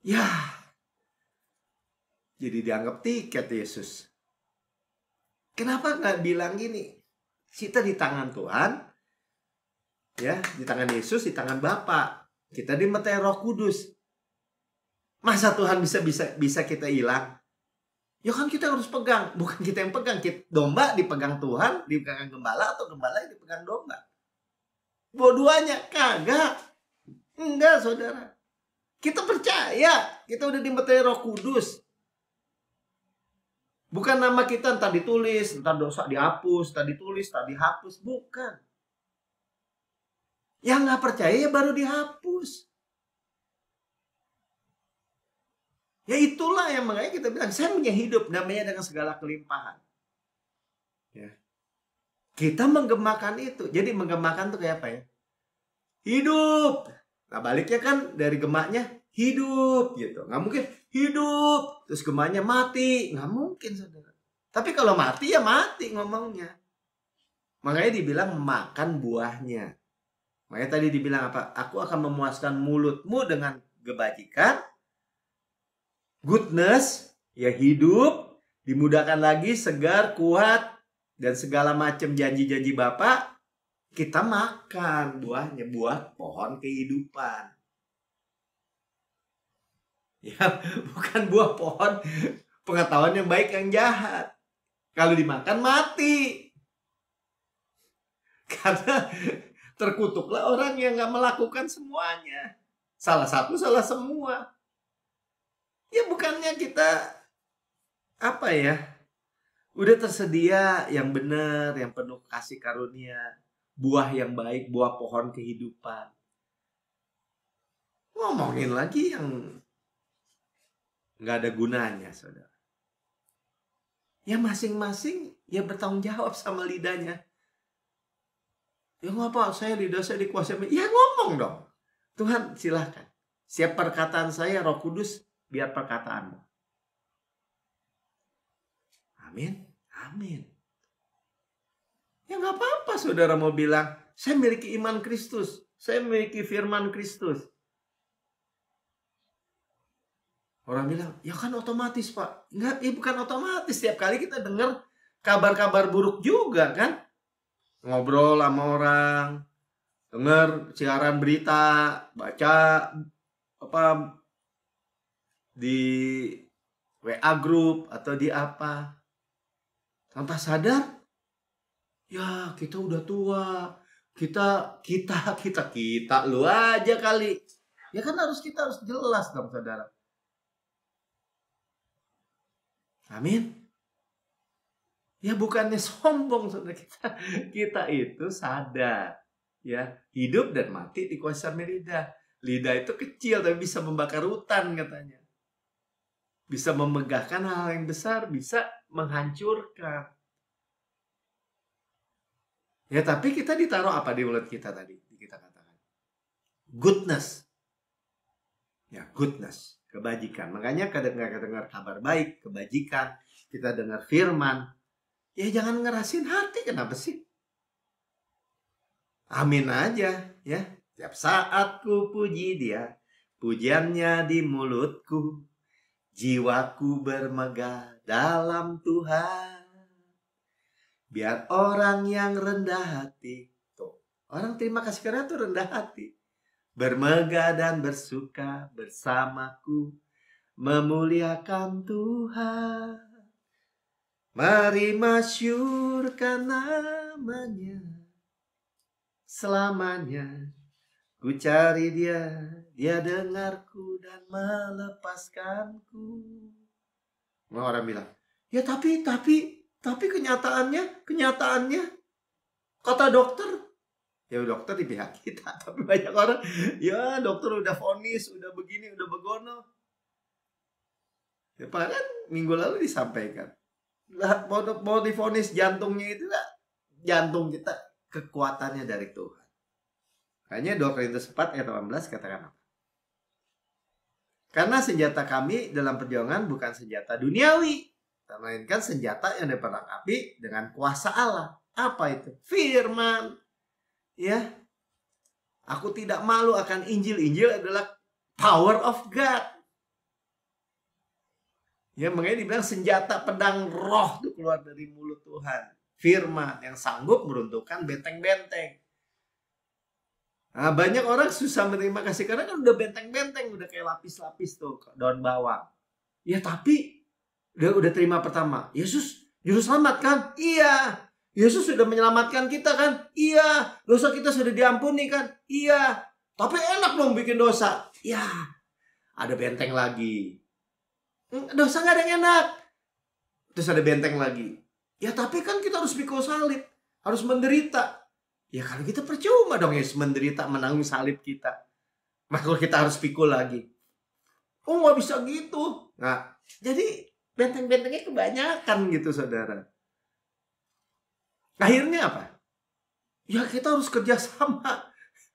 ya jadi dianggap tiket Yesus. Kenapa nggak bilang gini? Kita di tangan Tuhan, ya, di tangan Yesus, di tangan Bapa. Kita dimetai Roh Kudus. Masa Tuhan bisa kita hilang? Ya kan kita harus pegang, bukan kita yang pegang. Domba dipegang Tuhan, dipegang gembala, atau gembala yang dipegang domba. Dua-duanya kagak. Enggak, saudara. Kita percaya, kita udah dimetai Roh Kudus. Bukan nama kita entar ditulis, entar dosa dihapus, entar ditulis, entar dihapus. Bukan. Yang nggak percaya ya baru dihapus. Ya itulah yang makanya kita bilang, saya punya hidup namanya dengan segala kelimpahan. Ya. Kita menggemakan itu. Jadi menggemakan tuh kayak apa ya? Hidup. Nah baliknya kan dari gemaknya hidup gitu. Nggak mungkin hidup terus gemaknya mati. Nggak mungkin saudara. Tapi kalau mati ya mati ngomongnya. Makanya dibilang makan buahnya. Makanya tadi dibilang apa? Aku akan memuaskan mulutmu dengan kebajikan. Goodness, ya hidup, dimudahkan lagi, segar, kuat, dan segala macam janji-janji Bapa, kita makan buahnya, buah pohon kehidupan. Ya, bukan buah pohon pengetahuan yang baik yang jahat. Kalau dimakan mati. Karena terkutuklah orang yang gak melakukan semuanya. Salah satu, salah semua. Ya bukannya kita apa ya, udah tersedia yang benar, yang penuh kasih karunia, buah yang baik, buah pohon kehidupan. Ngomongin lagi yang nggak ada gunanya, saudara. Ya masing-masing ya bertanggung jawab sama lidahnya. Ya ngapa saya lidah saya dikuasai? Ya ngomong dong. Tuhan silahkan. Siap perkataan saya, Roh Kudus, biar perkataanmu. Amin. Amin. Ya nggak apa-apa saudara mau bilang, saya memiliki iman Kristus. Saya memiliki firman Kristus. Orang bilang, ya kan otomatis Pak. Enggak, ya bukan otomatis. Setiap kali kita dengar kabar-kabar buruk juga kan. Ngobrol sama orang. Dengar siaran berita. Baca apa di WA group atau di apa. Tanpa sadar, ya kita udah tua. Kita lu aja kali. Ya kan kita harus jelas dong saudara. Amin. Ya bukannya sombong saudara, kita itu sadar ya, hidup dan mati dikuasai lidah. Lidah itu kecil tapi bisa membakar hutan katanya. Bisa memegahkan hal yang besar, bisa menghancurkan. Ya, tapi kita ditaruh apa di mulut kita tadi? Kita katakan goodness. Ya, goodness, kebajikan. Makanya dengar kabar baik, kebajikan, kita dengar firman. Ya jangan ngerasin hati, kenapa sih? Amin aja, ya. Tiap saat ku puji dia, pujiannya di mulutku, jiwaku bermegah dalam Tuhan. Biar orang yang rendah hati, tuh, orang terima kasih karena tuh rendah hati, bermegah dan bersuka bersamaku, memuliakan Tuhan. Mari masyurkan namanya selamanya. Ku cari dia, dia dengarku dan melepaskanku. Nah, orang bilang, ya tapi kenyataannya kata dokter, ya dokter di pihak kita. Tapi banyak orang, ya dokter udah vonis, udah begini, udah begono. Ya padahal minggu lalu disampaikan, lah mau divonis jantungnya itu lah, jantung kita kekuatannya dari Tuhan. Hanya 2 Korintus 4 ayat 18 katakan apa? Karena senjata kami dalam perjuangan bukan senjata duniawi, melainkan senjata yang diperlengkapi dengan kuasa Allah. Apa itu? Firman. Ya. Aku tidak malu akan Injil. Injil adalah power of God. Ya, makanya dibilang senjata pedang roh itu keluar dari mulut Tuhan. Firman yang sanggup meruntuhkan benteng-benteng. Nah, banyak orang susah menerima kasih karena kan udah benteng-benteng, udah kayak lapis-lapis tuh daun bawang. Ya tapi udah terima pertama, Yesus juru selamat kan? Iya. Yesus sudah menyelamatkan kita kan? Iya. Dosa kita sudah diampuni kan? Iya. Tapi enak dong bikin dosa. Ya, ada benteng lagi. Dosa gak ada yang enak. Terus ada benteng lagi. Ya tapi kan kita harus pikul salib, harus menderita. Ya kalau kita percuma dong Yesus menderita menanggung salib kita. Maka kita harus pikul lagi. Oh gak bisa gitu. Nah, jadi benteng-bentengnya kebanyakan gitu saudara. Akhirnya apa? Ya kita harus kerjasama.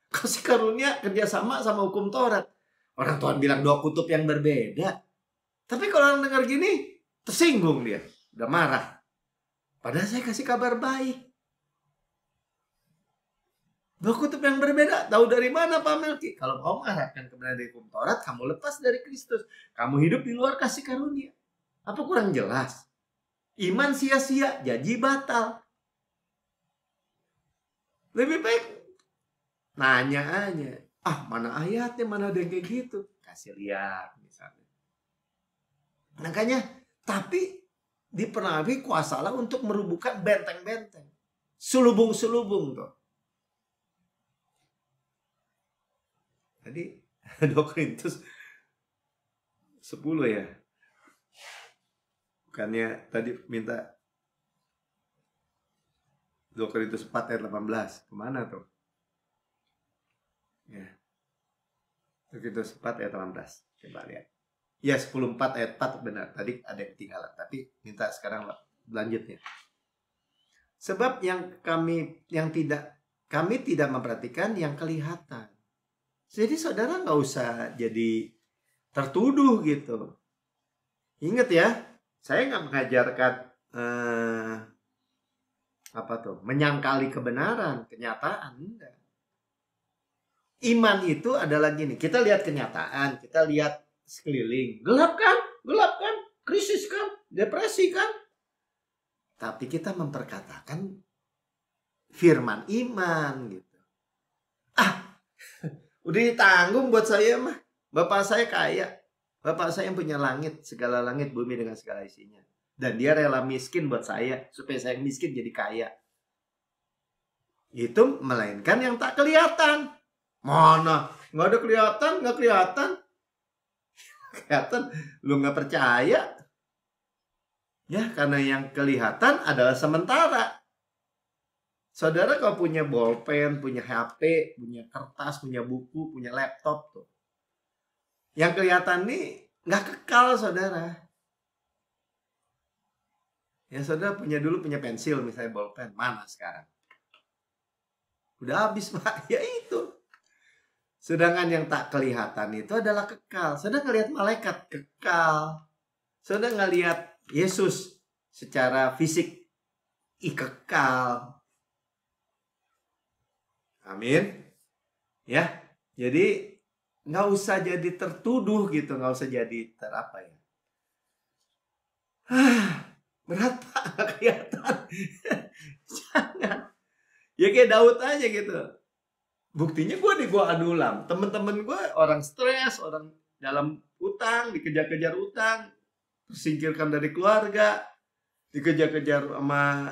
Kasih karunia kerjasama sama hukum Taurat. Orang Tuhan bilang 2 kutub yang berbeda. Tapi kalau orang dengar gini, tersinggung dia. Udah marah. Padahal saya kasih kabar baik. 2 kutub yang berbeda. Tahu dari mana Pak Melki? Kalau kamu mengharapkan kebenaran dari hukum Taurat, kamu lepas dari Kristus. Kamu hidup di luar kasih karunia. Apa kurang jelas? Iman sia-sia, janji batal. Lebih baik nanya aja. Ah, mana ayatnya, mana ada yang kayak gitu. Kasih lihat misalnya. Makanya, tapi diperangi kuasa Allah untuk merubuhkan benteng-benteng. Selubung-selubung tuh. Tadi 2 Korintus 10 ya. Bukannya tadi minta 2 Korintus 4 ayat 18. Kemana tuh? Ya. 2 Korintus 4 ayat 18. Coba lihat. Ya 10:4 ayat 4 benar. Tadi ada yang ketinggalan. Tapi minta sekarang lanjutnya. Sebab kami tidak memperhatikan yang kelihatan. Jadi saudara nggak usah jadi tertuduh gitu. Ingat ya, saya nggak mengajarkan menyangkali kebenaran, kenyataan, enggak. Iman itu adalah gini, kita lihat kenyataan, kita lihat sekeliling, gelap kan, krisis kan, depresi kan. Tapi kita memperkatakan firman iman gitu. Udah ditanggung buat saya mah. Bapak saya kaya. Bapak saya yang punya langit, segala langit, bumi dengan segala isinya. Dan dia rela miskin buat saya, supaya saya miskin jadi kaya. Itu melainkan yang tak kelihatan. Mana? Nggak ada kelihatan, nggak kelihatan. Kelihatan, lu nggak percaya. Ya, karena yang kelihatan adalah sementara. Saudara kalau punya bolpen, punya HP, punya kertas, punya buku, punya laptop tuh. Yang kelihatan nih nggak kekal saudara. Ya saudara dulu punya pensil misalnya bolpen, mana sekarang? Udah habis Pak. Ya itu. Sedangkan yang tak kelihatan itu adalah kekal. Saudara ngelihat malaikat kekal. Saudara ngelihat Yesus secara fisik kekal. Amin. Ya. Jadi nggak usah jadi tertuduh gitu, nggak usah jadi terapa ya. Berat Pak, nggak kelihatan. Jangan. Ya kayak Daud aja gitu. Buktinya gue di Gua Adulam. Temen-temen gue orang stres, orang dalam utang, dikejar-kejar utang, tersingkirkan dari keluarga, dikejar-kejar sama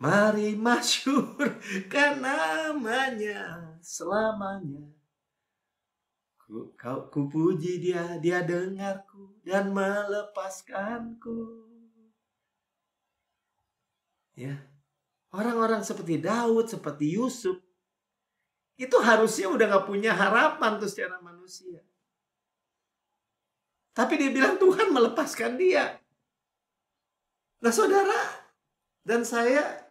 mari masyhur kan namanya selamanya. Ku puji dia, dia dengarku dan melepaskanku. Ya. Orang-orang seperti Daud, seperti Yusuf, itu harusnya udah gak punya harapan tuh secara manusia. Tapi dia bilang Tuhan melepaskan dia. Nah saudara dan saya,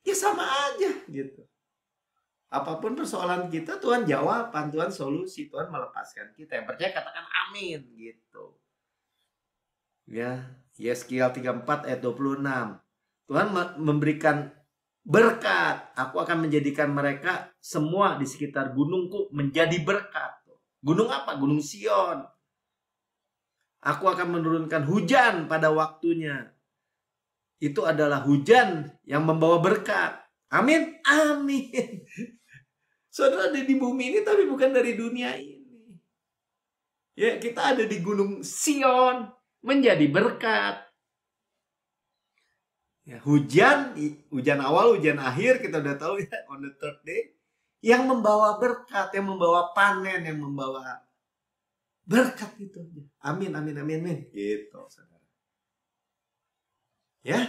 ya sama aja gitu. Apapun persoalan kita, Tuhan jawaban, Tuhan solusi, Tuhan melepaskan kita. Yang percaya katakan amin gitu. Ya, Yeskiel 34 ayat 26. Tuhan memberikan berkat. Aku akan menjadikan mereka semua di sekitar gunungku menjadi berkat. Gunung apa? Gunung Sion. Aku akan menurunkan hujan pada waktunya. Itu adalah hujan yang membawa berkat. Amin? Amin. Saudara ada di bumi ini tapi bukan dari dunia ini. Ya, kita ada di Gunung Sion menjadi berkat. Ya, hujan awal, hujan akhir kita udah tahu ya, on the third day, yang membawa berkat, yang membawa panen, yang membawa berkat itu. Amin, amin, amin, amin. Gitu, saudara. Ya,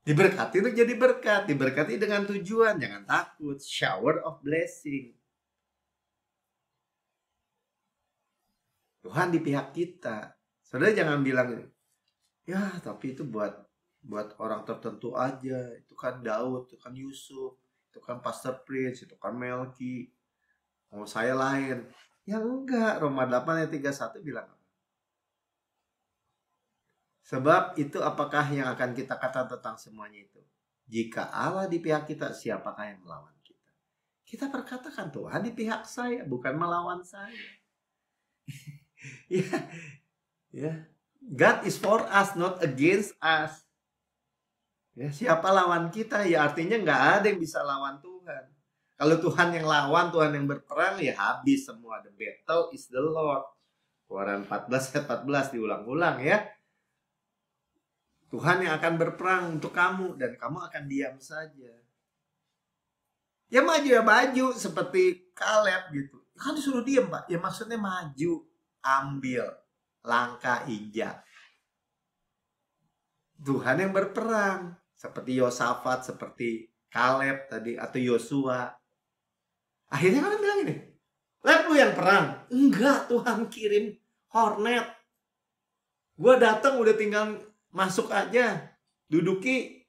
diberkati untuk jadi berkat, diberkati dengan tujuan, jangan takut, shower of blessing. Tuhan di pihak kita. Saudara jangan bilang, ya tapi itu buat orang tertentu aja. Itu kan Daud, itu kan Yusuf, itu kan Pastor Prince, itu kan Melki. Mau saya lain. Ya enggak, Roma 8 ayat 31 bilang apa? Sebab itu apakah yang akan kita katakan tentang semuanya itu? Jika Allah di pihak kita, siapakah yang melawan kita? Kita berkatakan Tuhan di pihak saya, bukan melawan saya. Ya. God is for us, not against us. Ya, siapa lawan kita? Ya artinya nggak ada yang bisa lawan Tuhan. Kalau Tuhan yang lawan, Tuhan yang berperang, ya habis semua. The battle is the Lord. Keluaran 14 ayat 14 diulang-ulang ya. Tuhan yang akan berperang untuk kamu dan kamu akan diam saja. Ya maju seperti Kaleb gitu. Kan disuruh diam Pak. Ya maksudnya maju, ambil, langkah injak. Tuhan yang berperang. Seperti Yosafat, seperti Kaleb tadi, atau Yosua. Akhirnya kan bilang ini, Leb lu yang perang. Enggak, Tuhan kirim hornet. Gue datang udah tinggal masuk aja. Duduki.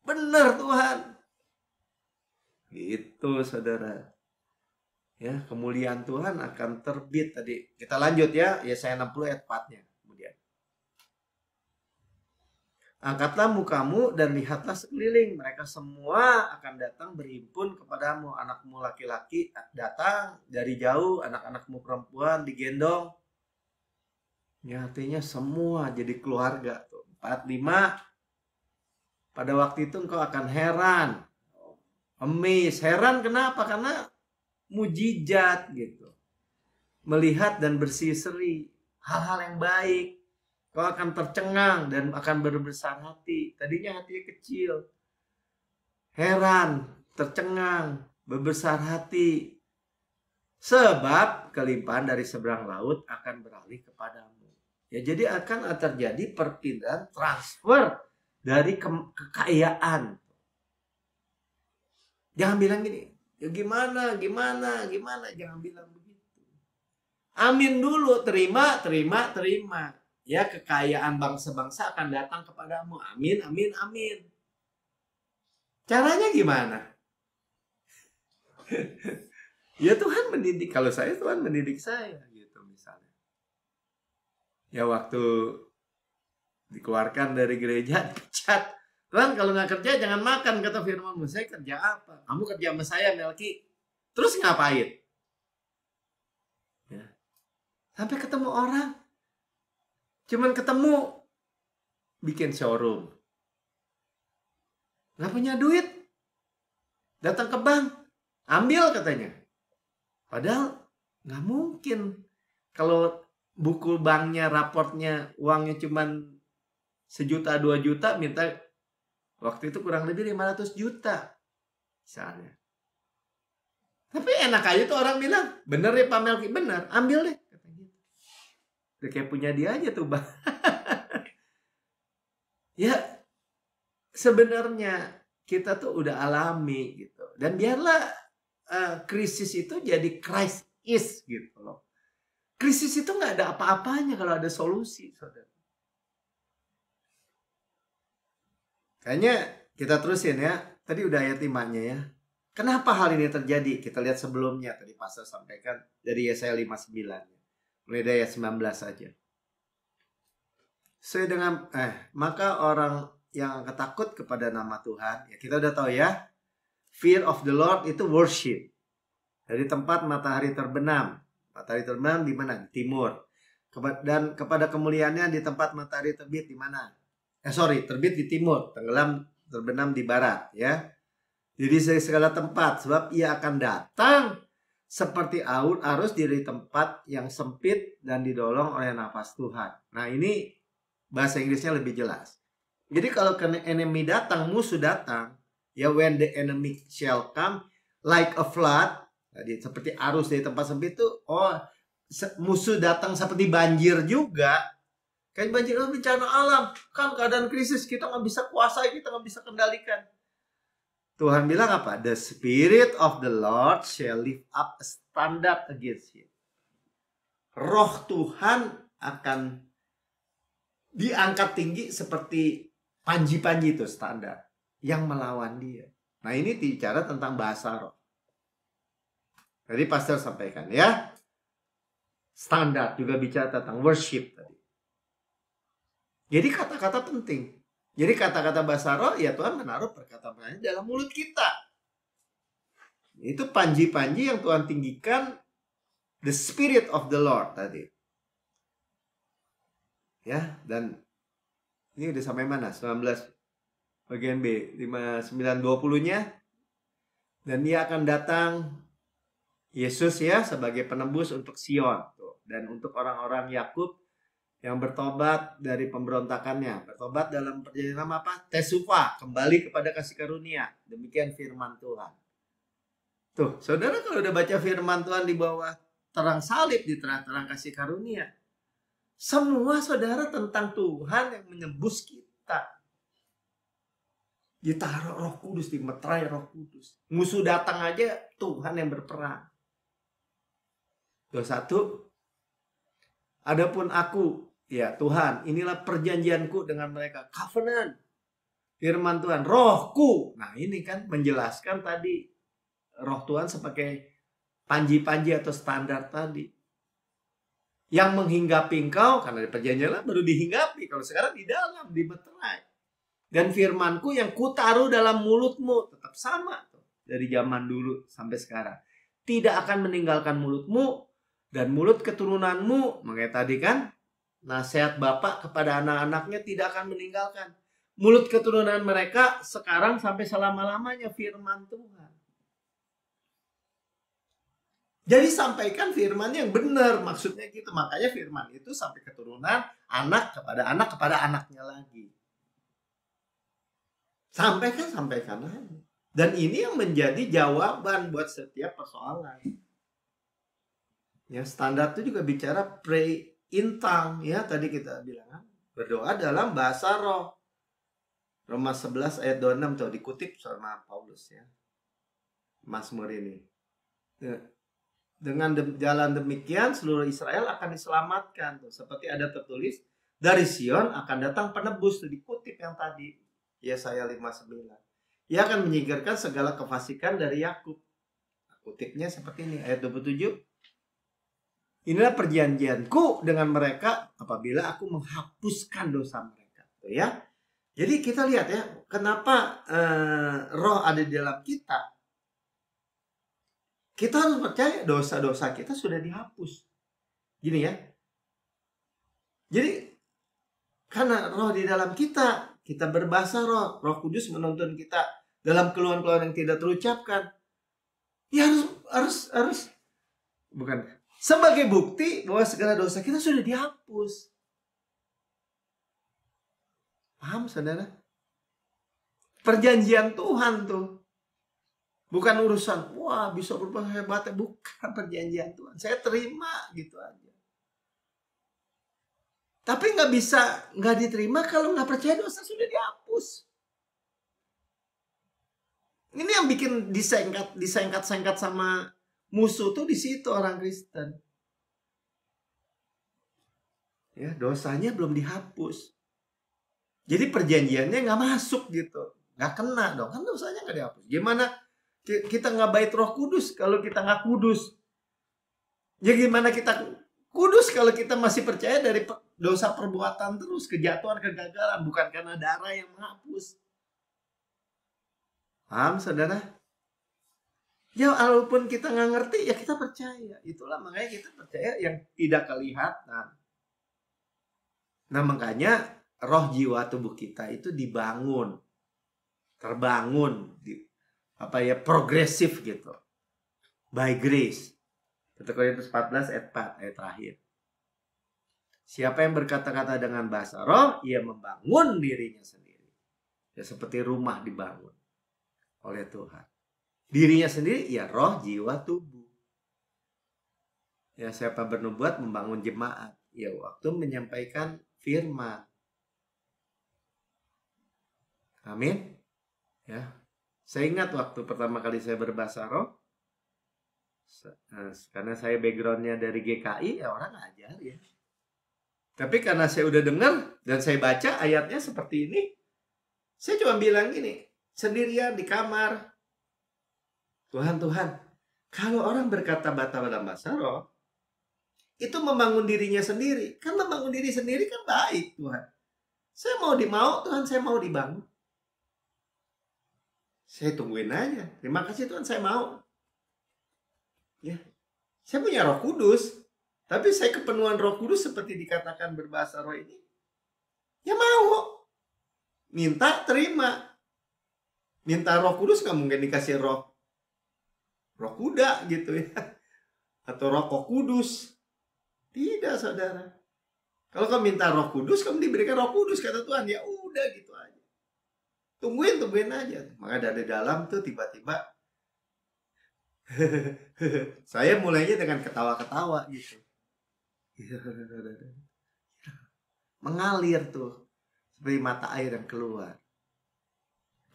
Bener Tuhan. Gitu saudara. Ya, kemuliaan Tuhan akan terbit tadi. Kita lanjut ya. Yesaya 60 ayat 4-nya. Angkatlah mukamu dan lihatlah sekeliling. Mereka semua akan datang berhimpun kepadamu. Anakmu laki-laki datang dari jauh. Anak-anakmu perempuan digendong. Ya, artinya semua jadi keluarga. 45. Pada waktu itu engkau akan heran. Amazed. Heran kenapa? Karena mujizat gitu. Melihat dan berseri-seri. Hal-hal yang baik. Kau akan tercengang dan akan berbesar hati. Tadinya hatinya kecil. Heran, tercengang, berbesar hati. Sebab kelimpahan dari seberang laut akan beralih kepadamu. Ya, jadi akan terjadi perpindahan, transfer dari kekayaan. Jangan bilang gini, ya gimana. Jangan bilang begitu. Amin dulu, terima. Ya, kekayaan bangsa-bangsa akan datang kepadamu. Amin. Caranya gimana? Ya Tuhan mendidik. Kalau saya, Tuhan mendidik saya gitu misalnya. Ya waktu dikeluarkan dari gereja, dipecat. Tuhan kalau nggak kerja jangan makan, kata firman-Mu. Saya kerja apa? Kamu kerja sama saya, Melki. Terus ngapain? Ya. Sampai ketemu orang. Cuman ketemu, bikin showroom. Nggak punya duit. Datang ke bank. Ambil katanya. Padahal nggak mungkin. Kalau buku banknya, raportnya, uangnya cuman 1 juta, 2 juta, minta waktu itu kurang lebih 500 juta. Misalnya. Tapi enak aja tuh orang bilang, bener ya Pak Melki, bener, ambil deh. Udah kayak punya dia aja tuh, Bang. Ya, sebenarnya kita tuh udah alami gitu. Dan biarlah krisis itu jadi Christ is gitu loh. Krisis itu nggak ada apa-apanya kalau ada solusi, saudara. Kayaknya kita terusin ya. Tadi udah ayat 5-nya ya. Kenapa hal ini terjadi? Kita lihat sebelumnya. Tadi pastor sampaikan dari Yesaya 59. Mulai dari ayat 19 saja. Sesuai dengan maka orang yang takut kepada nama Tuhan, ya kita udah tahu ya. Fear of the Lord itu worship. Dari tempat matahari terbenam. Matahari terbenam di mana? Di timur. Dan kepada kemuliaannya di tempat matahari terbit di mana? Terbit di timur, tenggelam terbenam di barat, ya. Jadi dari segala tempat, sebab ia akan datang seperti arus dari tempat yang sempit dan didolong oleh nafas Tuhan. Nah, ini bahasa Inggrisnya lebih jelas. Jadi kalau enemy datang, musuh datang, ya when the enemy shall come like a flood, jadi seperti arus dari tempat sempit itu, musuh datang seperti banjir juga. Kayak banjir itu bencana alam. Kan keadaan krisis, kita nggak bisa kuasai, kita nggak bisa kendalikan. Tuhan bilang apa? The Spirit of the Lord shall lift up a standard against him. Roh Tuhan akan diangkat tinggi seperti panji-panji itu standar. Yang melawan dia. Nah ini bicara tentang bahasa roh. Tadi pastor sampaikan ya. Standar juga bicara tentang worship tadi. Jadi kata-kata penting. Jadi kata-kata bahasa roh, ya Tuhan menaruh perkataan-perkataan dalam mulut kita. Itu panji-panji yang Tuhan tinggikan. The Spirit of the Lord tadi. Ya, dan ini udah sampai mana? 19 bagian B. 59-20-nya. Dan dia akan datang, Yesus ya, sebagai penebus untuk Sion. Dan untuk orang-orang Yakub yang bertobat dari pemberontakannya. Bertobat dalam perjanjian lama apa? Tesufa, kembali kepada kasih karunia. Demikian firman Tuhan. Tuh, saudara kalau udah baca firman Tuhan di bawah terang salib, di terang-terang kasih karunia. Semua saudara tentang Tuhan yang menebus kita. Ditaruh Roh Kudus, dimeterai Roh Kudus. Musuh datang aja Tuhan yang berperang. 21. Adapun aku, ya Tuhan, inilah perjanjianku dengan mereka. Covenant. Firman Tuhan, rohku. Nah ini kan menjelaskan tadi. Roh Tuhan sebagai panji-panji atau standar tadi. Yang menghinggapi engkau, karena di perjanjian baru dihinggapi. Kalau sekarang di dalam, dimeterai. Dan firmanku yang kutaruh dalam mulutmu. Tetap sama. Dari zaman dulu sampai sekarang. Tidak akan meninggalkan mulutmu. Dan mulut keturunanmu. Makanya tadi kan. Nasihat Bapak kepada anak-anaknya tidak akan meninggalkan. Mulut keturunan mereka sekarang sampai selama-lamanya firman Tuhan. Jadi sampaikan firman yang benar. Maksudnya gitu. Makanya firman itu sampai keturunan anak kepada anaknya lagi. Sampaikan aja. Dan ini yang menjadi jawaban buat setiap persoalan. Ya, standar itu juga bicara pray in tongue. Ya, tadi kita bilang. Berdoa dalam bahasa roh. Roma 11 ayat 26 tuh dikutip sama Paulus ya. Mazmur ini. Dengan jalan demikian seluruh Israel akan diselamatkan tuh. Seperti ada tertulis dari Sion akan datang penebus tuh, dikutip yang tadi Yesaya 59. Ia akan menyingkirkan segala kefasikan dari Yakub. Kutipnya seperti ini, ayat 27. Inilah perjanjianku dengan mereka apabila aku menghapuskan dosa mereka. Ya. Jadi kita lihat ya, kenapa roh ada di dalam kita. Kita harus percaya dosa-dosa kita sudah dihapus. Gini ya. Jadi karena roh di dalam kita, kita berbahasa roh. Roh Kudus menuntun kita dalam keluhan-keluhan yang tidak terucapkan. Ya harus bukan sebagai bukti bahwa segala dosa kita sudah dihapus. Paham saudara? Perjanjian Tuhan tuh. Bukan urusan, wah bisa berubah hebatnya. Bukan perjanjian Tuhan. Saya terima gitu aja. Tapi nggak diterima kalau nggak percaya dosa sudah dihapus. Ini yang bikin disengkat sama musuh tuh di situ orang Kristen. Ya, dosanya belum dihapus. Jadi perjanjiannya nggak masuk gitu. Nggak kena dong. Kan dosanya nggak dihapus. Gimana kita nggak bait Roh Kudus kalau kita nggak kudus? Ya gimana kita kudus kalau kita masih percaya dari dosa perbuatan terus, kejatuhan, kegagalan. Bukan karena darah yang menghapus. Paham saudara? Ya walaupun kita nggak ngerti ya kita percaya. Itulah makanya kita percaya yang tidak kelihatan. Nah makanya roh jiwa tubuh kita itu dibangun, terbangun, progresif gitu, by grace. 1 Korintus 14 ayat 4 ayat terakhir. Siapa yang berkata-kata dengan bahasa roh, ia membangun dirinya sendiri. Ya seperti rumah dibangun oleh Tuhan. Dirinya sendiri ya roh, jiwa, tubuh. Ya siapa bernubuat membangun jemaat. Ya waktu menyampaikan firman. Amin. Ya. Saya ingat waktu pertama kali saya berbahasa roh. Karena saya backgroundnya dari GKI, ya orang ngajar ya. Tapi karena saya udah dengar dan saya baca ayatnya seperti ini. Saya cuma bilang gini, sendirian di kamar. Tuhan, kalau orang berkata-kata dalam bahasa roh, itu membangun dirinya sendiri. Kan membangun diri sendiri kan baik, Tuhan. Saya mau Tuhan, saya mau dibangun. Saya tungguin aja. Terima kasih Tuhan, saya mau. Ya. Saya punya Roh Kudus. Tapi saya kepenuhan Roh Kudus seperti dikatakan berbahasa roh ini. Ya mau. Minta, terima. Minta Roh Kudus nggak mungkin dikasih roh kuda gitu ya. Atau Roh Kudus. Tidak, saudara. Kalau kamu minta Roh Kudus, kamu diberikan Roh Kudus, kata Tuhan. Ya udah gitu aja. Tungguin aja. Maka dari dalam tuh tiba-tiba saya mulainya dengan ketawa-ketawa gitu. Mengalir tuh. Seperti mata air yang keluar.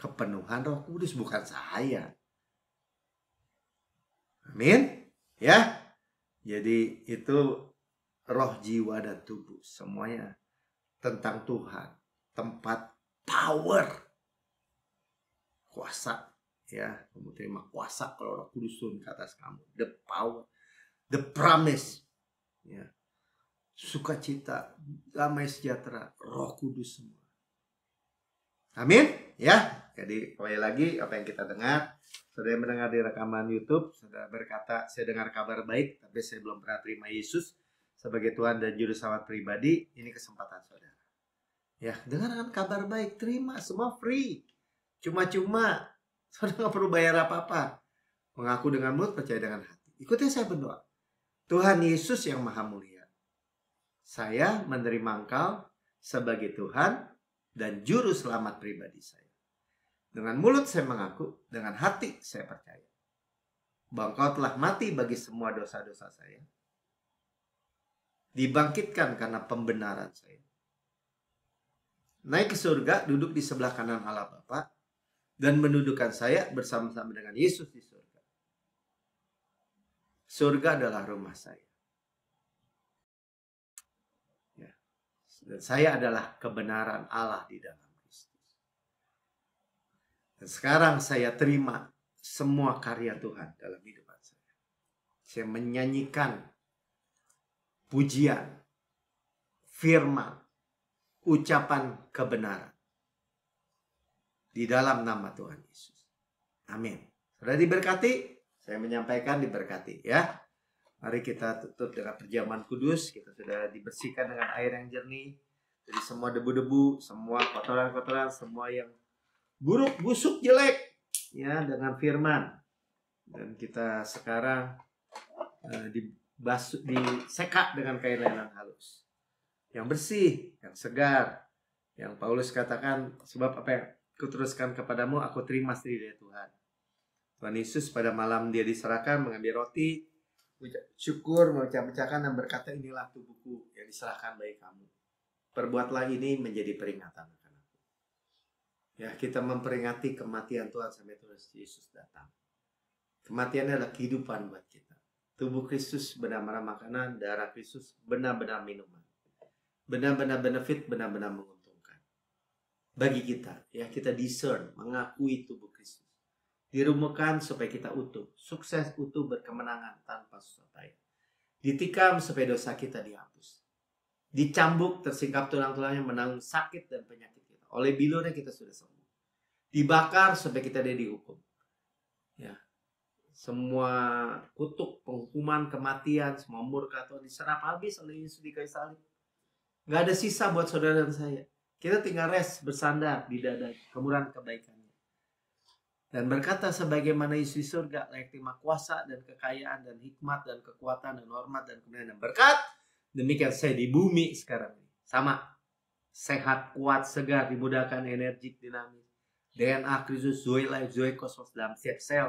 Kepenuhan Roh Kudus, bukan saya. Amin. Ya. Jadi itu roh, jiwa, dan tubuh. Semuanya tentang Tuhan. Tempat power. Kuasa. Ya. Kamu terima kuasa kalau Roh Kudus turun ke atas kamu. The power. The promise. Ya. Sukacita. Damai sejahtera. Roh Kudus semua. Amin. Ya. Jadi kembali lagi apa yang kita dengar. Saudara yang mendengar di rekaman YouTube, saudara berkata, saya dengar kabar baik, tapi saya belum pernah terima Yesus sebagai Tuhan dan Juru Selamat pribadi. Ini kesempatan saudara. Ya, dengarkan kabar baik, terima, semua free. Cuma-cuma, saudara nggak perlu bayar apa-apa. Mengaku dengan mulut, percaya dengan hati. Ikuti saya berdoa. Tuhan Yesus yang Maha Mulia, saya menerima Engkau sebagai Tuhan dan Juru Selamat pribadi saya. Dengan mulut saya mengaku, dengan hati saya percaya bahwa Engkau telah mati bagi semua dosa-dosa saya. Dibangkitkan karena pembenaran saya. Naik ke surga, duduk di sebelah kanan Allah Bapa, dan mendudukan saya bersama-sama dengan Yesus di surga. Surga adalah rumah saya. Ya. Dan saya adalah kebenaran Allah di dalam Kristus. Dan sekarang saya terima semua karya Tuhan dalam hidup saya. Saya menyanyikan pujian, firman, ucapan kebenaran di dalam nama Tuhan Yesus. Amin. Sudah diberkati? Saya menyampaikan diberkati ya. Mari kita tutup dengan perjamuan kudus. Kita sudah dibersihkan dengan air yang jernih dari semua debu-debu, semua kotoran-kotoran, semua yang buruk, busuk, jelek ya, dengan firman. Dan kita sekarang diseka dengan kain lenan halus yang bersih, yang segar, yang Paulus katakan, sebab apa yang kuteruskan kepadamu aku terima sendiri dari Tuhan. Tuhan Yesus pada malam dia diserahkan mengambil roti, syukur, mengucap-ucapkan dan berkata, inilah tubuhku yang diserahkan bagi kamu. Perbuatlah ini menjadi peringatan akan aku. Ya, kita memperingati kematian Tuhan sampai Tuhan Yesus datang. Kematian adalah kehidupan buat kita. Tubuh Kristus benar-benar makanan, darah Kristus benar-benar minuman. Benar-benar benefit, benar-benar menguntungkan. Bagi kita, ya kita discern, mengakui tubuh Kristus. Dirumuhkan supaya kita utuh, sukses, utuh, berkemenangan tanpa susah payah. Ditikam supaya dosa kita dihapus. Dicambuk, tersingkap tulang-tulangnya, menanggung sakit dan penyakit kita. Oleh bilurnya kita sudah sembuh. Dibakar supaya kita tidak dihukum. Ya. Semua kutuk, penghukuman, kematian, semua murka Tuhan diserap habis oleh Yesus di kayu salib. Gak ada sisa buat saudara dan saya. Kita tinggal rest, bersandar di dada kemurahan kebaikannya. Dan berkata sebagaimana Yesus di surga layak terima kuasa dan kekayaan dan hikmat dan kekuatan dan hormat dan kemuliaan dan berkat. Demikian saya di bumi sekarang ini. Sama. Sehat, kuat, segar, dimudahkan, energik, dinamis. DNA Kristus, Zoe Life, Zoe Kosmos dalam setiap sel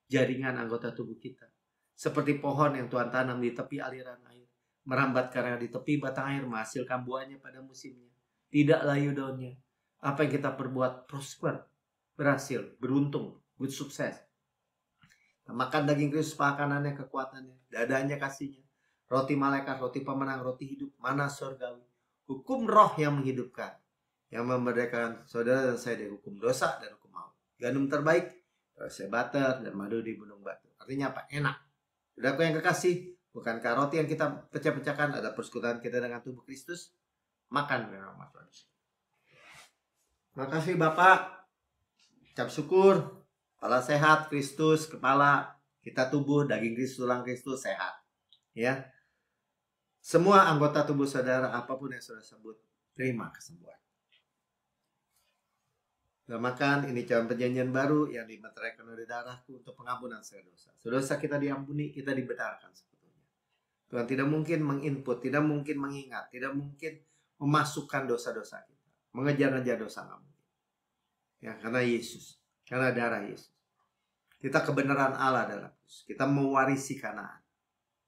jaringan anggota tubuh kita. Seperti pohon yang Tuhan tanam di tepi aliran air. Merambat karena di tepi batang air menghasilkan buahnya pada musimnya. Tidak layu daunnya. Apa yang kita perbuat prosper. Berhasil, beruntung, good sukses. Makan daging Kristus, pakanannya, kekuatannya, dadanya, kasihnya. Roti malaikat, roti pemenang, roti hidup, mana surgawi. Hukum roh yang menghidupkan. Yang memerdekakan saudara dan saya dari hukum dosa dan hukum maut. Gandum terbaik, rasa butter dan madu di gunung batu. Artinya apa? Enak. Saudaraku yang kekasih, bukankah roti yang kita pecah-pecahkan ada persekutuan kita dengan tubuh Kristus? Makan dengan rahmat Tuhan. Makasih Bapak. Ucap syukur, kepala sehat, Kristus, kepala, kita tubuh, daging Kristus, tulang Kristus, sehat. Ya, semua anggota tubuh saudara, apapun yang saudara sebut, terima kesembuhan. Sudah makan, ini calon perjanjian baru yang dimeteraikan oleh darahku untuk pengampunan segala dosa. Dosa kita diampuni, kita dibenarkan sebetulnya. Tuhan tidak mungkin menginput, tidak mungkin mengingat, tidak mungkin memasukkan dosa-dosa kita. Mengejar-ngejar dosa nggak mungkin. Ya, karena Yesus, karena darah Yesus. Kita kebenaran Allah dalam Yesus. Kita mewarisi Kanaan.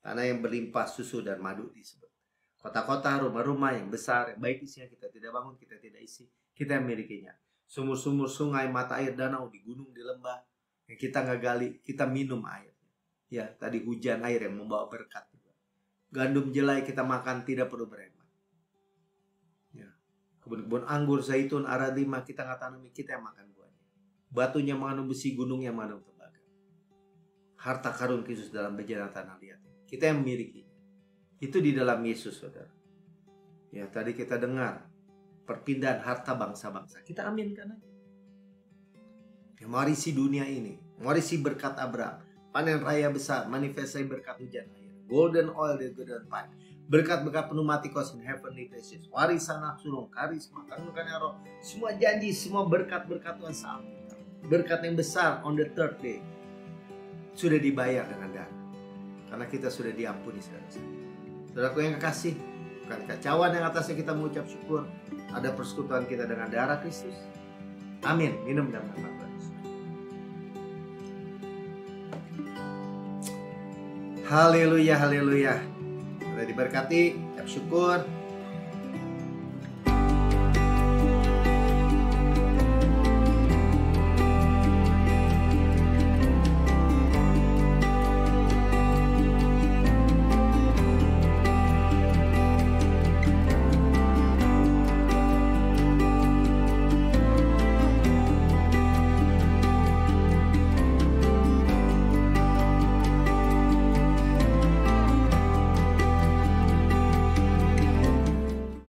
Tanah yang berlimpah susu dan madu disebut. Kota-kota, rumah-rumah yang besar, yang baik isinya kita tidak bangun, kita tidak isi. Kita yang milikinya. Sumur-sumur, sungai, mata air, danau, di gunung, di lembah. Yang kita nggak gali, kita minum air. Ya, tadi hujan air yang membawa berkat juga. Gandum jelai kita makan tidak perlu berhemat. Kebun-kebun anggur, zaitun, aradima kita nggak tanami, kita yang makan buahnya. Batunya mengandung besi, gunungnya mengandung tembaga. Harta karun Kristus dalam bejana tanah liat. Kita yang memilikinya. Itu di dalam Yesus, saudara. Ya, tadi kita dengar perpindahan harta bangsa-bangsa. Kita aminkan aja. Yang mewarisi dunia ini, mewarisi berkat Abraham, panen raya besar, manifestasi berkat hujan air, golden oil dari golden pipe. Berkat-berkat pneumatic cost in heavenly places. Warisan anak sulung, karisma, tanggungan roh. Semua janji, semua berkat-berkat Tuhan saat kita. Berkat yang besar on the third day. Sudah dibayar dengan darah. Karena kita sudah diampuni saudara-saudara. Saudaraku yang kekasih, bukan kacauan yang atasnya kita mengucap syukur. Ada persekutuan kita dengan darah Kristus. Amin. Minum dan makan Tuhan. Haleluya, haleluya. Sudah diberkati, ucap syukur.